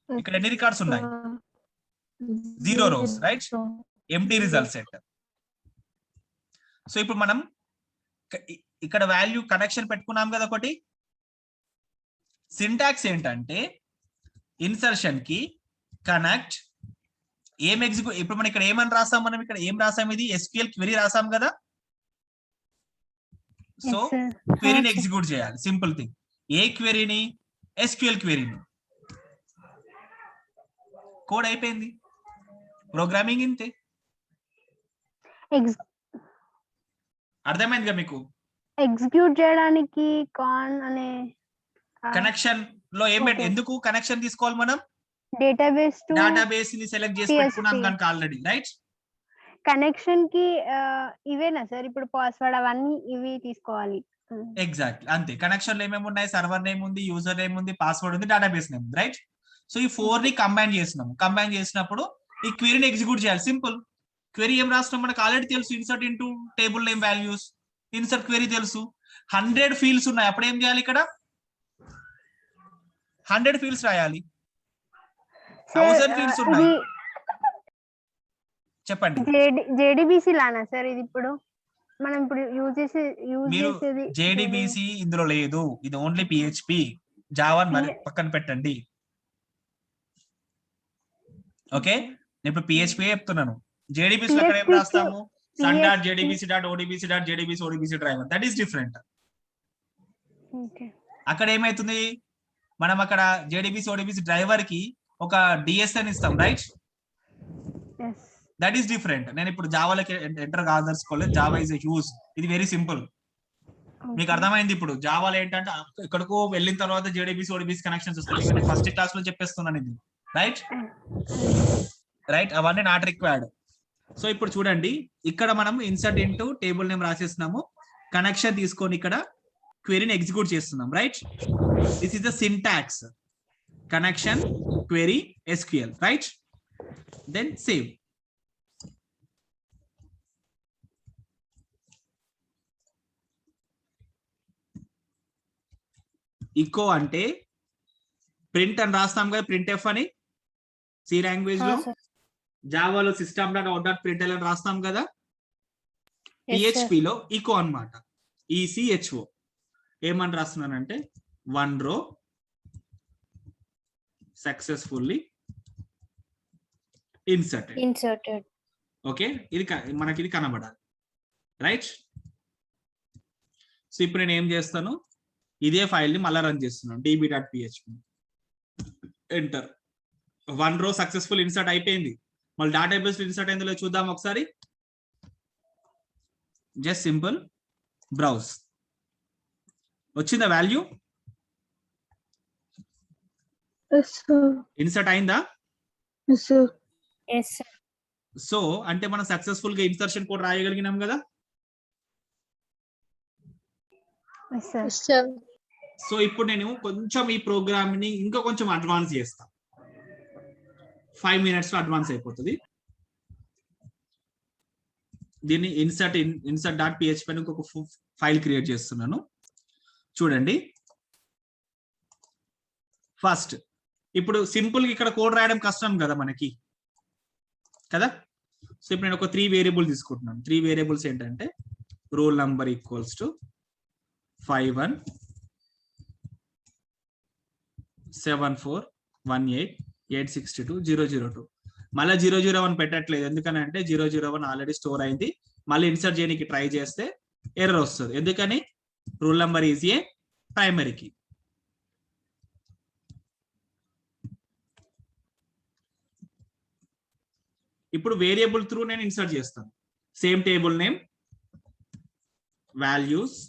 S1: ఇక్కడ ఎన్ని రికార్డ్స్ ఉన్నాయి, 0 rows, right? Empty result set. So ఇప్పుడు మనం ఇక్కడ వాల్యూ కనెక్షన్ పెట్టుకున్నాం కదా ఒకటి. సింటాక్స్ ఏంటంటే ఇన్సర్షన్ కి కనెక్ట్ ఏం ఎగ్జిక్యూట్. ఇప్పుడు మనం ఇక్కడ ఏమని రాసాం, మనం ఇక్కడ ఏం రాసాం, ఇది SQL క్వెరీ రాసాం కదా. సో క్వెరీని ఎగ్జిక్యూట్ చేయాలి, సింపుల్ థింగ్. ఏ క్వెరీని? SQL క్వెరీని. కోడ్ అయిపోయింది, ప్రోగ్రామింగ్ ఇంతే. అర్థమైందిగా మీకు?
S3: ఎగ్జిక్యూట్ చేయడానికి కాన్ అనే
S1: కనెక్షన్ లో ఏం పెట్టి, ఎందుకు కనెక్షన్ తీసుకోవాలి మనం?
S3: డేటాబేస్
S1: ని సెలెక్ట్ చేసి పెట్టుకున్నాం కనుక ఆల్రెడీ, రైట్?
S3: కనెక్షన్ కి ఇవేనా సార్ ఇప్పుడు పాస్వర్డ్ అవన్నీ ఇవి తీసుకోవాలి?
S1: ఎగ్జాక్ట్లీ అంతే. కనెక్షన్ లో ఏమేమి ఉన్నాయి? సర్వర్ నేమ్ ఉంది, యూజర్ నేమ్ ఉంది, పాస్వర్డ్ ఉంది, డేటాబేస్ నేమ్ ఉంది, రైట్? సో ఈ 4 ని కంబైన్ చేసినాము. కంబైన్ చేసినప్పుడు ఈ క్వెరీని ఎగ్జిక్యూట్ చేయాలి, సింపుల్. క్వెరీ ఏం రాస్తున్నాం మనకు ఆల్రెడీ తెలుసు, insert into table name values, insert query తెలుసు. 100 ఫీల్డ్స్ ఉన్నాయి, అప్పుడు ఏం చేయాలి? ఇక్కడ 100 ఫీల్డ్స్ రాయాలి. 1000 ఫీల్డ్స్ ఉన్నాయి, చెప్పండి.
S3: JDBC లానా సార్ ఇది? ఇప్పుడు మనం ఇప్పుడు యూజ్ చేసేది
S1: JDBC ఇందులో లేదు, ఇది ఓన్లీ PHP. జావా మరి పక్కన పెట్టండి, ఓకే? నేను ఇప్పుడు PHP చెప్తున్నాను. JDBC లో అక్కడ ఏం రాస్తాము? sun.jdbc.odbc.jdbc driver. That is different. అక్కడ ఏమైతుంది, మనం అక్కడ JDBC ODBC డ్రైవర్ కి ఒక DSN ఇస్తాం, రైట్? That is different. నేను ఇప్పుడు జావాలోకి ఎంటర్ కాదలుచుకోలేదు. జావా ఇస్ హ్యూజ్, ఇది వెరీ సింపుల్. మీకు అర్థమైంది ఇప్పుడు. జావాలో ఏంటంటే ఇక్కడకు వెళ్ళిన తర్వాత JDBC ODBC కనెక్షన్స్ వస్తాయి. ఫస్ట్ క్లాస్ లో చెప్పేస్తున్నాను ఇది, రైట్? రైట్, అవన్నీ నాట్ రిక్వైర్డ్. సో ఇప్పుడు చూడండి, ఇక్కడ మనం insert into table name రాసేస్తున్నాము, connection తీసుకొని ఇక్కడ క్వెరీని ఎగ్జిక్యూట్ చేస్తున్నాం, right? This is the syntax, connection query SQL, right? Then save. ఇకో అంటే ప్రింట్ అని రాస్తాం కదా, ప్రింట్ఎఫ్ అని సి లాంగ్వేజ్ లో. జావాలో system.out.println అని రాస్తాం కదా. PHP లో ఇకో అన్నమాట, ECHO. ఏమని రాస్తున్నానంటే 1 row సక్సెస్ఫుల్లీ ఇన్సర్టెడ్. ఓకే, ఇది మనకి ఇది కనబడాలి, రైట్? సో ఇప్పుడు నేను ఏం చేస్తాను, ఇదే ఫైల్ ని మళ్ళీ రన్ చేస్తున్నాను, db.php. Enter. 1 row successful insert అయిపోయింది. మళ్ళీ డేటాబేస్ ఇన్సర్ట్ అయిందో చూద్దాం ఒకసారి. Just simple browse. వచ్చిందా వాల్యూ? ఇన్సర్ట్ అయిందా? సో అంటే మనం సక్సెస్ఫుల్ గా ఇన్సర్షన్ కోడ్ రాయగలిగినాం కదా. సో ఇప్పుడు నేను కొంచెం ఈ ప్రోగ్రామ్ ని ఇంకా కొంచెం అడ్వాన్స్ చేస్తా. 5 minutes లో అడ్వాన్స్ అయిపోతుంది. దీన్ని insert.php అని ఇంకొక ఫైల్ క్రియేట్ చేస్తున్నాను. చూడండి, ఫస్ట్ ఇప్పుడు సింపుల్ ఇక్కడ కోడ్ రాయడం కష్టం కదా మనకి కదా. సో ఇప్పుడు నేను ఒక 3 వేరియబుల్ తీసుకుంటున్నాను. 3 వేరియబుల్స్ ఏంటంటే రోల్ నంబర్ ఈక్వల్స్ టు 51 74 18 862 002. మళ్ళీ 001 పెట్టట్లేదు, ఎందుకని అంటే 001 ఆల్రెడీ స్టోర్ అయింది. మళ్ళీ ఇన్సర్ట్ చేయడానికి ట్రై చేస్తే ఎర్రర్ వస్తుంది. ఎందుకని? Roll number is a primary key. ఇప్పుడు వేరియబుల్ త్రూ నేను ఇన్సర్ట్ చేస్తాను. Same table name, values,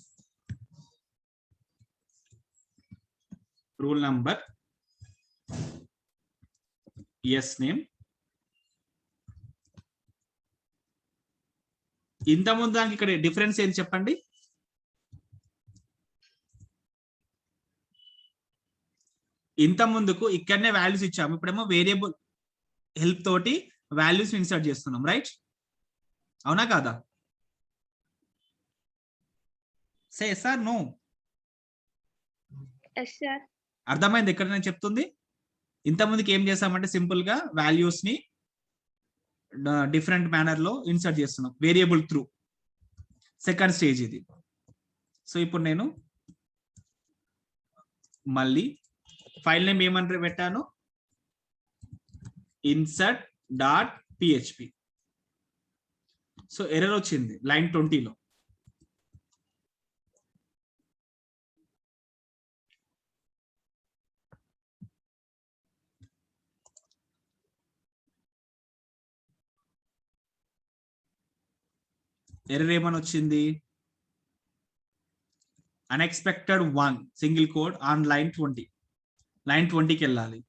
S1: roll number, yes name, ఇంత ముందు దానికి ఇక్కడ డిఫరెన్స్ ఏంటి చెప్పండి? ఇంత ముందుకు ఇక్కడనే వాల్యూస్ ఇచ్చాము, ఇప్పుడేమో వేరియబుల్ హెల్ప్ తోటి వాల్యూస్ ఇన్సర్ట్ చేస్తున్నాం, రైట్? అవునా కాదా? Say sir no. అర్థమైంది ఎక్కడ నేను చెప్తుంది? ఇంత ముందుకి ఏం చేసామంటే సింపుల్ గా వాల్యూస్ ని డిఫరెంట్ మేనర్ లో ఇన్సర్ట్ చేస్తున్నాం వేరియబుల్ త్రూ. సెకండ్ స్టేజ్ ఇది. సో ఇప్పుడు నేను మళ్ళీ ఫైల్ నేమ్ ఏమని పెట్టాను? Insert dot PHP. So error వచ్చింది లైన్ 20లో. ఎర్రర్ ఏమని వచ్చింది? Unexpected 1 single quote on line 20. Line 20కి వెళ్ళాలి.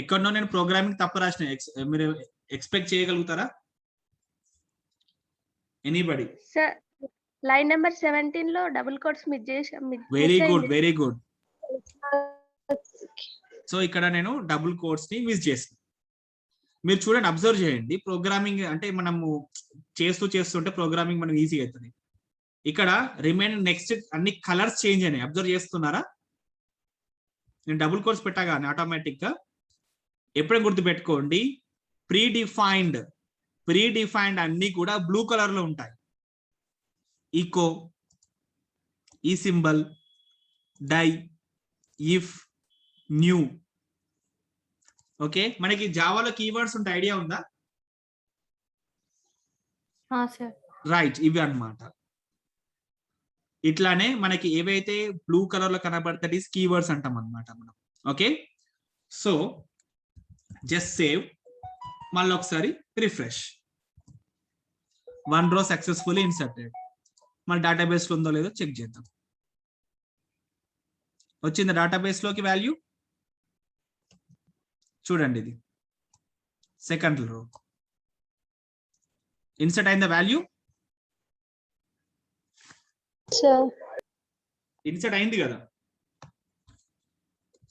S1: ఎక్కడనో నేను ప్రోగ్రామింగ్ తప్పు రాసిన, మీరు ఎక్స్పెక్ట్ చేయగలుగుతారా? ఎనీబడి?
S9: సార్ లైన్ నెంబర్ 17 లో డబుల్ కోట్స్ మిస్ చేసాం.
S1: Very good, very good. So ఇక్కడ నేను డబుల్ కోట్స్ ని మిస్ చేస్తాను. మీరు చూడండి, అబ్జర్వ్ చేయండి. ప్రోగ్రామింగ్ అంటే మనము చేస్తుంటే ప్రోగ్రామింగ్ మనకు ఈజీ అవుతుంది. ఇక్కడ రిమైన్ నెక్స్ట్ అన్ని కలర్స్ చేంజ్ అయినాయి, అబ్జర్వ్ చేస్తున్నారా? నేను డబుల్ కోట్స్ పెట్టగానే ఆటోమేటిక్ గా ఎప్పుడైనా గుర్తుపెట్టుకోండి, ప్రీ డిఫైన్డ్ అన్ని కూడా బ్లూ కలర్ లో ఉంటాయి. ఈకో, ఈ symbol, die, if, new. Okay, మనకి జావాలో కీవర్డ్స్ ఉంటాయి, ఐడియా ఉందా? రైట్, ఇవి అన్నమాట. ఇట్లానే మనకి ఏవైతే బ్లూ కలర్ లో కనబడతాయి కీవర్డ్స్ అంటాం అన్నమాట మనం. ఓకే, సో జస్ట్ సేవ్, మళ్ళీ ఒకసారి రిఫ్రెష్. 1 row successfully inserted. మన డేటాబేస్ లో ఉందో లేదో చెక్ చేద్దాం. వచ్చింది డేటాబేస్ లోకి వాల్యూ? చూడండి, ఇది సెకండ్ రో ఇన్సర్ట్ అయిందా వాల్యూ? ఇన్సర్ట్ అయింది కదా.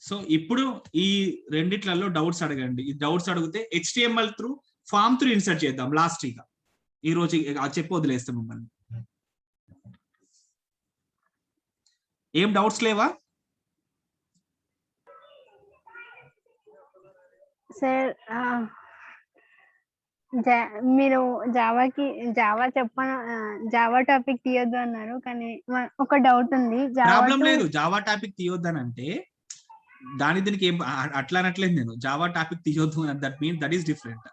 S1: సో ఇప్పుడు ఈ రెండిట్లలో డౌట్స్ అడగండి. ఈ డౌట్స్ అడిగితే HTML through form through insert చేద్దాం లాస్ట్. ఇక ఈ రోజు చెప్పి వదిలేస్తాం మిమ్మల్ని. ఏం డౌట్స్ లేవా?
S3: సార్ మీరు జావా టాపిక్ తీయొద్దు అన్నారు, కానీ ఒక డౌట్ ఉంది.
S1: ప్రాబ్లం లేదు, జావా టాపిక్ తీయొద్దని అంటే దీనికి ఏం అట్లా అనట్లేదు నేను. జావా టాపిక్ తీయొద్దు, that means that is different.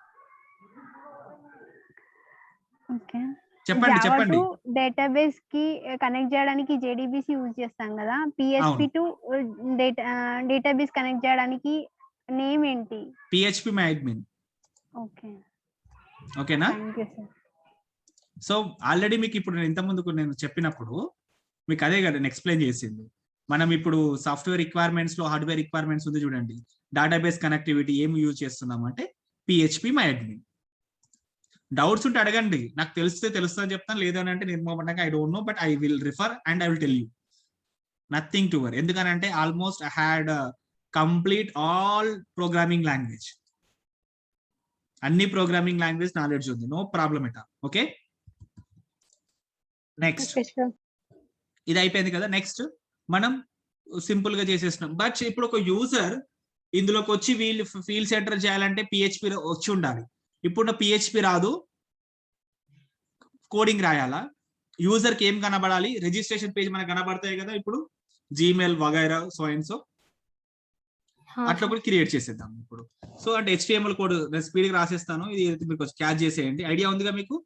S1: చెప్పండి.
S3: డేటాబేస్ కి కనెక్ట్ చేయడానికి JDBC యూజ్ చేస్తాం కదా, PHP టు డేటాబేస్ కనెక్ట్ చేయడానికి నేమ్ ఏంటి?
S1: PHP MyAdmin. ఓకేనా? సో ఆల్రెడీ మీకు ఇప్పుడు నేను ఇంత ముందుకు నేను చెప్పినప్పుడు మీకు అదే కదా నేను ఎక్స్ప్లెయిన్ చేసింది. మనం ఇప్పుడు సాఫ్ట్వేర్ రిక్వైర్మెంట్స్ లో హార్డ్వేర్ రిక్వైర్మెంట్స్ ఉంది చూడండి. డేటాబేస్ కనెక్టివిటీ ఏం యూజ్ చేస్తున్నాం అంటే PHP MyAdmin. డౌట్స్ ఉంటే అడగండి, నాకు తెలుస్తుంది చెప్తాను, లేదని అంటే నిర్మూలంగా I don't know, but I will refer and I will tell you. Nothing to worry. ఎందుకనంటే almost I had complete all programming language, అన్ని ప్రోగ్రామింగ్ లాంగ్వేజ్ నాలెడ్జ్ ఉంది, no problem at all. Okay, next ఇది అయిపోయింది కదా. Next మనం simple గా చేసేస్తున్నాం. But ఇప్పుడు ఒక యూజర్ ఇందులోకి వచ్చి వీళ్ళు ఫీల్డ్స్ ఎంటర్ చేయాలంటే PHP వచ్చి ఉండాలి. ఇప్పుడు PHP రాదు, కోడింగ్ రాయాలా? యూజర్ కి ఏం కనబడాలి? రిజిస్ట్రేషన్ పేజ్ మనకు కనబడతాయి కదా ఇప్పుడు, జీమెయిల్ వగైరా సో అండ్ సో. అట్లా కూడా క్రియేట్ చేసేద్దాం ఇప్పుడు. సో అంటే HTML కోడ్ నేను స్పీడ్ గా రాసేస్తాను, ఇది మీకు క్యాచ్ చేసేయండి. ఐడియా ఉందిగా మీకు?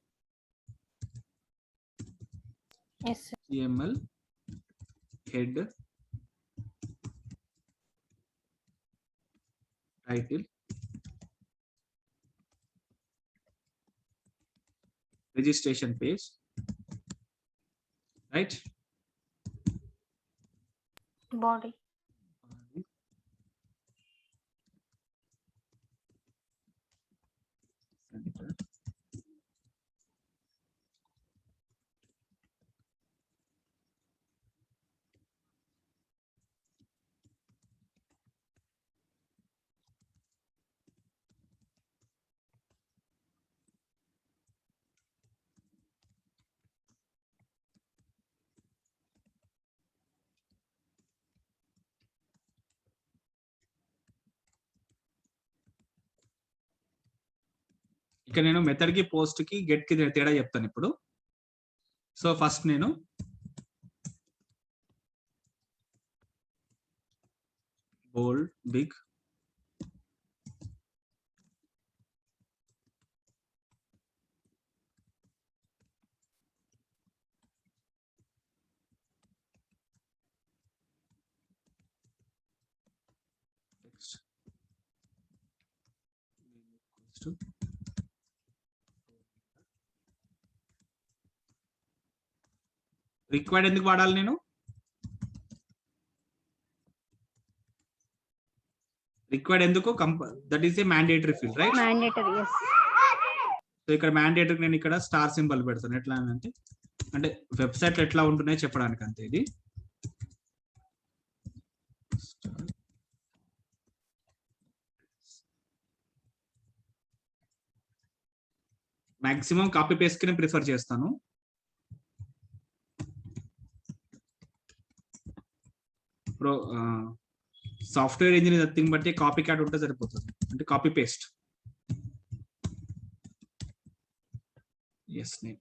S1: HTML head, title, registration page, right.
S3: Body.
S1: ఇక్కడ నేను మెథడ్ కి పోస్ట్ కి గెట్ కి తేడా చెప్తాను ఇప్పుడు. సో ఫస్ట్ నేను బోల్డ్ బిగ్ రిక్వైర్డ్ ఎందుకు వాడాలి నేను? రిక్వైర్డ్ ఎందుకు? That is a mandatory field, right?
S3: Mandatory. yes.
S1: So ఇక్కడ మ్యాండేటరీ నేను ఇక్కడ స్టార్ సింబల్ పెడతాను. ఎట్లా అంటే వెబ్సైట్ ఎట్లా ఉంటున్నాయో చెప్పడానికి అంతే. ఇది మాక్సిమం కాపీ పేస్ట్ కి ప్రిఫర్ చేస్తాను. సాఫ్ట్వేర్ ఇంజనీర్ థింగ్ బట్టి కాపీ క్యాట్ ఉంటే సరిపోతుంది, అంటే copy paste. S name.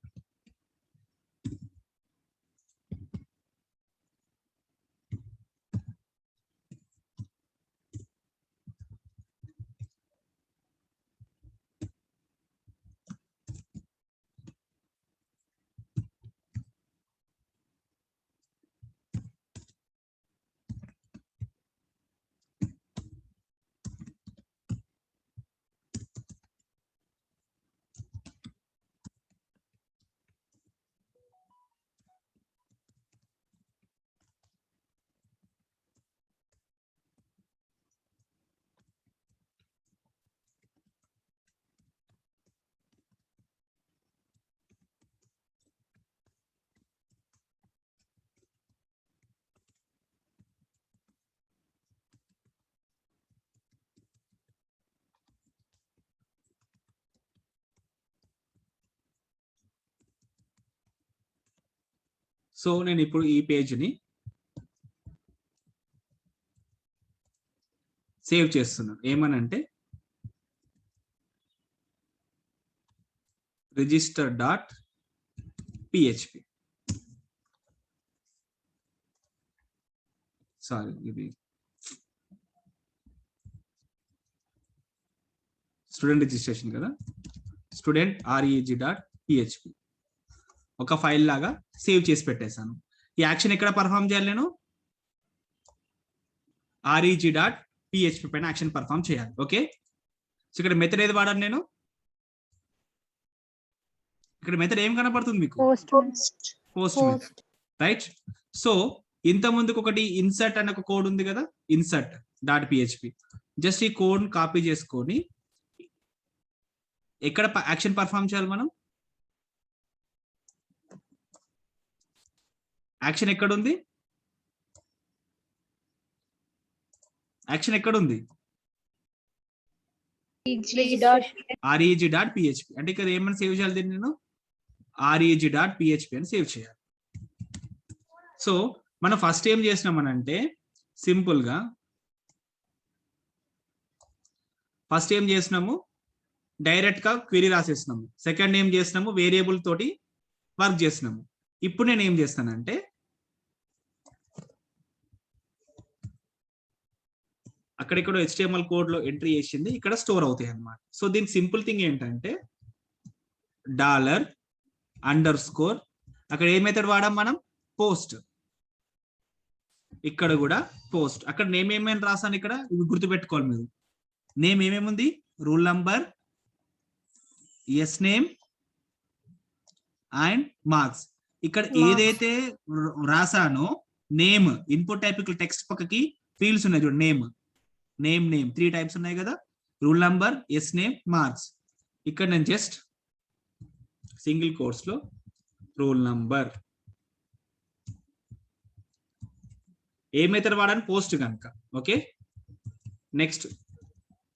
S1: So నేను ఇప్పుడు ఈ పేజ్ని సేవ్ చేస్తున్నాను. ఏమనంటే register.php. సారీ, ఇది స్టూడెంట్ రిజిస్ట్రేషన్ కదా, స్టూడెంట్ reg.php ఒక ఫైల్ లాగా సేవ్ చేసి పెట్టేశాను. ఈ యాక్షన్ ఎక్కడ పర్ఫామ్ చేయాలి? నేను reg.php పైన యాక్షన్ పర్ఫామ్ చేయాలి. ఓకే, సో ఇక్కడ మెథడ్ ఏది వాడాను నేను? ఇక్కడ మెథడ్ ఏం కనపడుతుంది మీకు? Post method, right? సో ఇంత ముందుకు ఒకటి ఇన్సర్ట్ అనే ఒక కోడ్ ఉంది కదా, insert.php. జస్ట్ ఈ కోడ్ కాపీ చేసుకొని ఎక్కడ యాక్షన్ పర్ఫామ్ చేయాలి మనం? యాక్షన్ ఎక్కడుంది? యాక్షన్ ఎక్కడుంది? reg.php. అంటే ఇక్కడ ఏమని సేవ్ చేయాలి దీన్ని? నేను reg.php అని సేవ్ చేయాలి. సో మనం ఫస్ట్ ఏం చేసినామనంటే సింపుల్ గా ఫస్ట్ ఏం చేసినాము, డైరెక్ట్ గా క్వెరీ రాసేసినాము. సెకండ్ ఏం చేసినాము, వేరియబుల్ తోటి వర్క్ చేసినాము. ఇప్పుడు నేను ఏం చేస్తానంటే అక్కడెక్కడో HTML కోడ్ లో ఎంట్రీ చేసింది ఇక్కడ స్టోర్ అవుతాయి అన్నమాట. సో దీనికి సింపుల్ థింగ్ ఏంటంటే $_ అక్కడ ఏ మెథడ్ వాడాం మనం? పోస్ట్. ఇక్కడ కూడా పోస్ట్. అక్కడ నేమ్ ఏమేమి రాసాను ఇక్కడ, ఇవి గుర్తుపెట్టుకోవాలి మీరు. నేమ్ ఏమేమి ఉంది? Roll number, S name and marks. ఇక్కడ ఏదైతే రాసానో నేమ్ ఇన్పుట్ టైప్ ఇక్కడ టెక్స్ట్ పక్కకి ఫీల్డ్స్ ఉన్నాయి చూడండి, నేమ్ 3 టైప్స్ ఉన్నాయి కదా, roll number, S name, marks. ఇక్కడ నేను జస్ట్ సింగిల్ కోర్స్ లో రూల్ నంబర్ ఏ మెథడ్ వాడని పోస్ట్ కనుక. ఓకే, నెక్స్ట్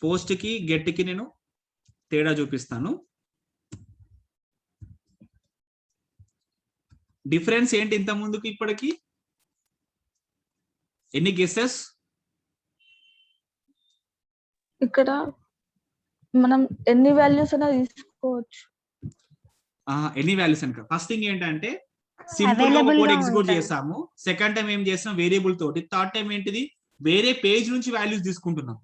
S1: పోస్ట్ కి గెట్ కి నేను తేడా చూపిస్తాను. డిఫరెన్స్ ఏంటి ఇంత ముందుకు ఇప్పటికి? ఎన్ని గెసెస్?
S4: ఇక్కడ మనం ఎన్ని వాల్యూస్ అయినా తీసుకోవచ్చు.
S1: ఎన్ని వాల్యూస్ అనుక. ఫస్ట్ థింగ్ ఏంటంటే సింపుల్ గా
S3: Available
S1: కోడ్
S3: గా
S1: ఎగ్జిక్యూట్
S3: ఉంటాయి.
S1: చేసాము. సెకండ్ టైం ఏం చేస్తాం, వేరియబుల్ తోటి. థర్డ్ టైం ఏంటిది, వేరే పేజ్ నుంచి వాల్యూస్ తీసుకుంటున్నాం.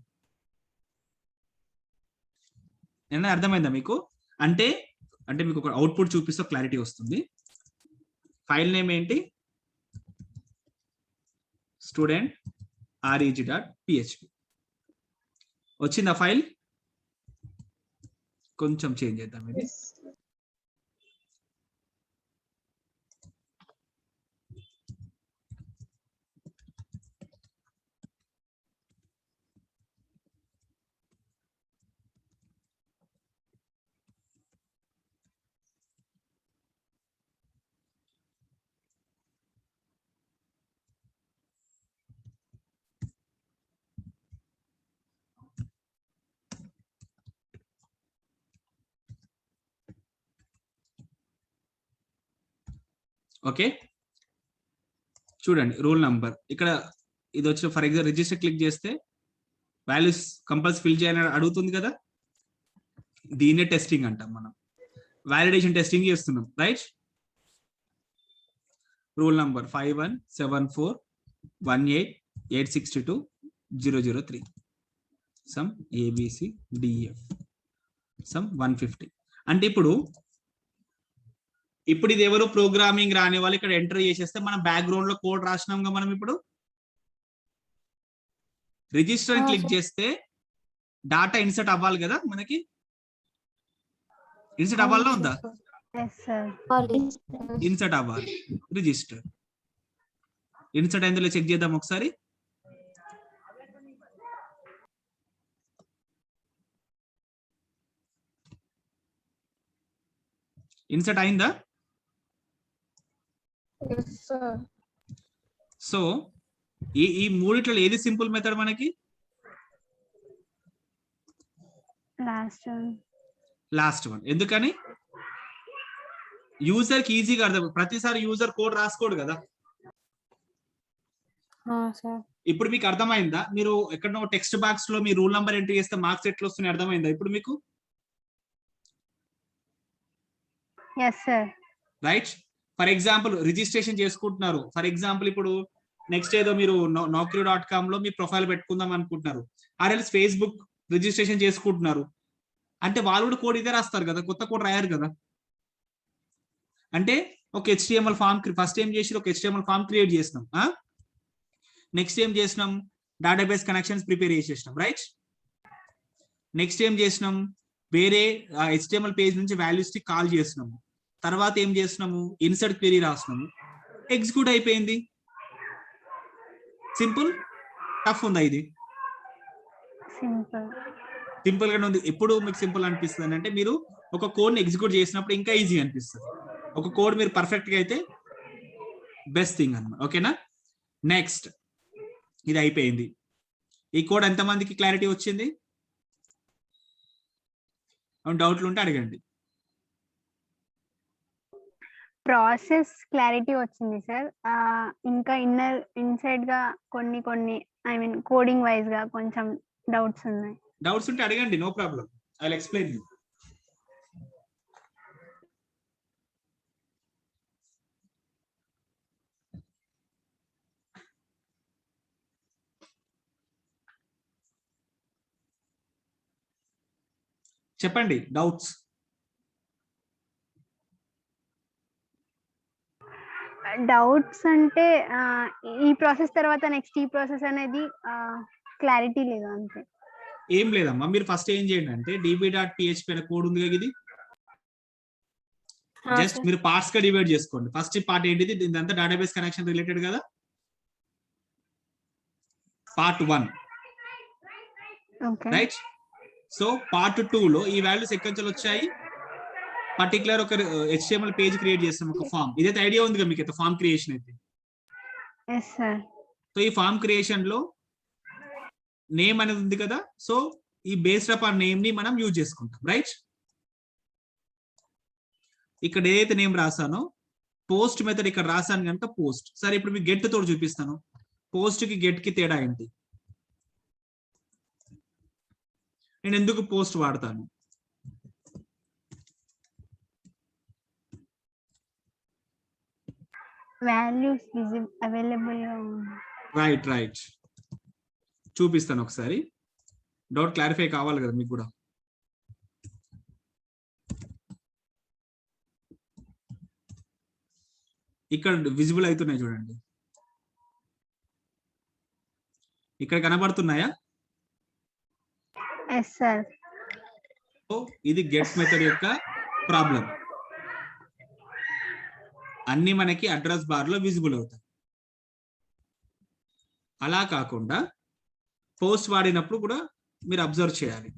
S1: ఏమన్నా అర్థమైందా మీకు? అంటే మీకు ఒక అవుట్పుట్ చూపిస్తే క్లారిటీ వస్తుంది. ఫైల్ నేమ్ ఏంటి, స్టూడెంట్ reg.php. వచ్చిందా ఫైల్? కొంచెం చేంజ్ చేద్దాం ఇది. ఓకే, చూడండి రూల్ నంబర్ ఇక్కడ ఇది వచ్చి ఫర్ ఎగ్జాంపుల్ రిజిస్టర్ క్లిక్ చేస్తే వాల్యూస్ కంపల్సరీ ఫిల్ చేయాలని అడుగుతుంది కదా, దీన్నే టెస్టింగ్ అంటాం మనం. వాలిడేషన్ టెస్టింగ్ చేస్తున్నాం, right? Roll number 517418862003 some ABCDF some 150. అంటే ఇప్పుడు ఇది ఎవరు ప్రోగ్రామింగ్ రాని వాళ్ళు ఇక్కడ ఎంటర్ చేసేస్తే మనం బ్యాక్గ్రౌండ్ లో కోడ్ రాసినాం కదా. మనం ఇప్పుడు రిజిస్టర్ క్లిక్ చేస్తే డాటా ఇన్సర్ట్ అవ్వాలి కదా, మనకి ఇన్సర్ట్ అవ్వాలా ఉందా? ఇన్సర్ట్ అవ్వాలి. రిజిస్టర్ ఇన్సర్ట్ అయిందో చెక్ చేద్దాం ఒకసారి. ఇన్సర్ట్ అయిందా? సో ఈ మూడిట్లో ఏది సింపుల్ మెథడ్ మనకి? Last one. ఎందుకని? యూజర్ కి ఈజీగా అర్థం. ప్రతిసారి యూజర్ కోడ్ రాసుకోడు కదా. ఇప్పుడు మీకు అర్థమైందా? మీరు ఎక్కడో టెక్స్ట్ బాక్స్ లో మీ రూల్ నంబర్ ఎంట్రీ చేస్తే మార్క్స్ ఎట్లా వస్తున్నాయి అర్థమైందా ఇప్పుడు మీకు? రైట్. ఫర్ ఎగ్జాంపుల్ రిజిస్ట్రేషన్ చేసుకుంటున్నారు. ఫర్ ఎగ్జాంపుల్ ఇప్పుడు నెక్స్ట్ ఏదో మీరు naukri.com లో మీ ప్రొఫైల్ పెట్టుకుందాం అనుకుంటున్నారు, ఆర్ఎల్స్ ఫేస్బుక్ రిజిస్ట్రేషన్ చేసుకుంటున్నారు అంటే వాళ్ళు కూడా కోడ్ ఇదే రాస్తారు కదా, కొత్త కోడ్ రాయారు కదా. అంటే ఒక HTML ఫామ్ ఫస్ట్ ఏం చేసి ఒక HTML ఫామ్ క్రియేట్ చేసినాం. నెక్స్ట్ ఏం చేసినాం, డేటాబేస్ కనెక్షన్స్ ప్రిపేర్ చేసేసినాం, రైట్? నెక్స్ట్ ఏం చేసినాం, వేరే HTML పేజ్ నుంచి వాల్యూస్ కి కాల్ చేసినాము. తర్వాత ఏం చేసినాము, ఇన్సర్ట్ క్వెరీ రాసినాము, ఎగ్జిక్యూట్ అయిపోయింది. సింపుల్. టఫ్ ఉందా ఇది? సింపుల్ గానే ఉంది. ఎప్పుడు మీకు సింపుల్ అనిపిస్తుంది అంటే మీరు ఒక కోడ్ ని ఎగ్జిక్యూట్ చేసినప్పుడు ఇంకా ఈజీ అనిపిస్తుంది. ఒక కోడ్ మీరు పర్ఫెక్ట్ గా అయితే బెస్ట్ థింగ్ అన్నమాట. ఓకేనా? నెక్స్ట్ ఇది అయిపోయింది. ఈ కోడ్ ఎంతమందికి క్లారిటీ వచ్చింది? డౌట్లు ఉంటే అడగండి.
S3: ప్రాసెస్ క్లారిటీ వచ్చింది సార్. ఇంకా ఇన్సైడ్ గా కొన్ని ఐ మీన్ కోడింగ్ వైజ్ గా కొంచెం డౌట్స్ ఉన్నాయి.
S1: డౌట్స్ ఉంటే అడగండి, no problem. I will explain you. చెప్పండి డౌట్స్.
S3: డౌట్స్ అంటే ఈ ప్రాసెస్ తర్వాత నెక్స్ట్ ఈ ప్రాసెస్ అనేది క్లారిటీ లేదు అంతే.
S1: ఏం లేదమ్మా, మీరు ఫస్ట్ ఏం చేయండి అంటే db.php అనే కోడ్ ఉంది కదా, ఇది జస్ట్ మీరు పార్ట్స్ గా డివైడ్ చేసుకోండి. ఫస్ట్ పార్ట్ ఏంటిది, ఇదంతా డేటాబేస్ కనెక్షన్ రిలేటెడ్ కదా, part 1
S3: okay
S1: right. So part 2 లో ఈ వాల్యూస్ ఎక్కడి నుంచి వచ్చాయి, పర్టికులర్ ఒక HTML పేజ్ క్రియేట్ చేస్తాం, ఒక ఫామ్. ఇదైతే ఐడియా ఉంది కదా మీకు అయితే, ఫామ్ క్రియేషన్ అయితే.
S3: ఎస్ సార్
S1: సో ఈ ఫామ్ క్రియేషన్ లో నేమ్ అనేది ఉంది కదా, సో ఈ బేస్డ్ అప్ ఆ నేమ్ ని మనం యూజ్ చేసుకుంటాం రైట్. ఇక్కడ ఏదైతే నేమ్ రాసానో పోస్ట్ మెథడ్ ఇక్కడ రాసాను కనుక పోస్ట్. సరే ఇప్పుడు మీకు గెట్ తోటి చూపిస్తాను, పోస్ట్ కి గెట్ కి తేడా ఏంటి, నేను ఎందుకు పోస్ట్ వాడతాను.
S3: వాల్యూస్ అవైలబుల్ గా
S1: రైట్ రైట్ చూపిస్తాను ఒకసారి, డౌట్ క్లారిఫై కావాలి కదా మీకు కూడా. ఇక్కడ విజిబుల్ అవుతున్నాయి చూడండి, ఇక్కడ కనబడుతున్నాయా.
S3: ఎస్ సార్
S1: సో ఇది గెట్ మెథడ్ యొక్క ప్రాబ్లం, అన్ని మనకి అడ్రస్ బార్ లో విజిబుల్ అవుతాయి. అలా కాకుండా పోస్ట్ వాడినప్పుడు కూడా మీరు అబ్జర్వ్ చేయాలి.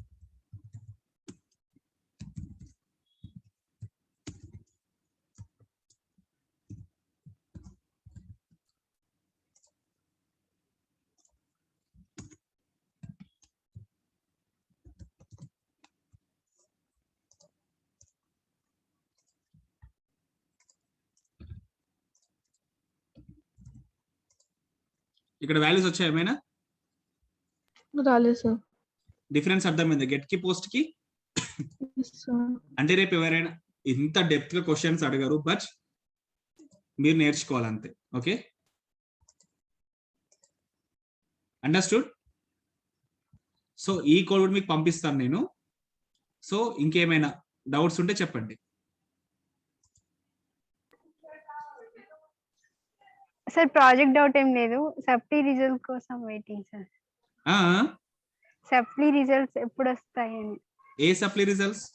S1: ఇక్కడ వాల్యూస్ వచ్చాయి ఏమైనా,
S4: రాలేదు సార్.
S1: డిఫరెన్స్ అర్థమైంది గెట్ కి పోస్ట్ కి. అంటే రేపు ఎవరైనా ఇంత డెప్త్ గా క్వశ్చన్స్ అడగరు, బట్ మీరు నేర్చుకోవాలి అంతే. Okay understood. సో ఈ కోడ్ మీకు పంపిస్తాను నేను. సో ఇంకేమైనా డౌట్స్ ఉంటే చెప్పండి.
S3: సార్ ప్రాజెక్ట్ డౌట్ ఏం లేదు, సప్లీ రిజల్ట్ కోసం వెయిటింగ్ సార్. సప్లీ రిజల్ట్స్ ఎప్పుడు వస్తాయని.
S1: ఏ సప్లీ రిజల్ట్స్?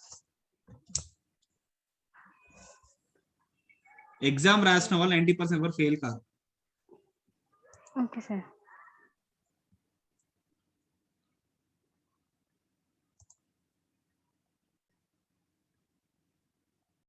S1: ఎగ్జామ్ రాసిన వాళ్ళు 90% ఎవరు ఫెయిల్ కాదు.
S3: Okay sir.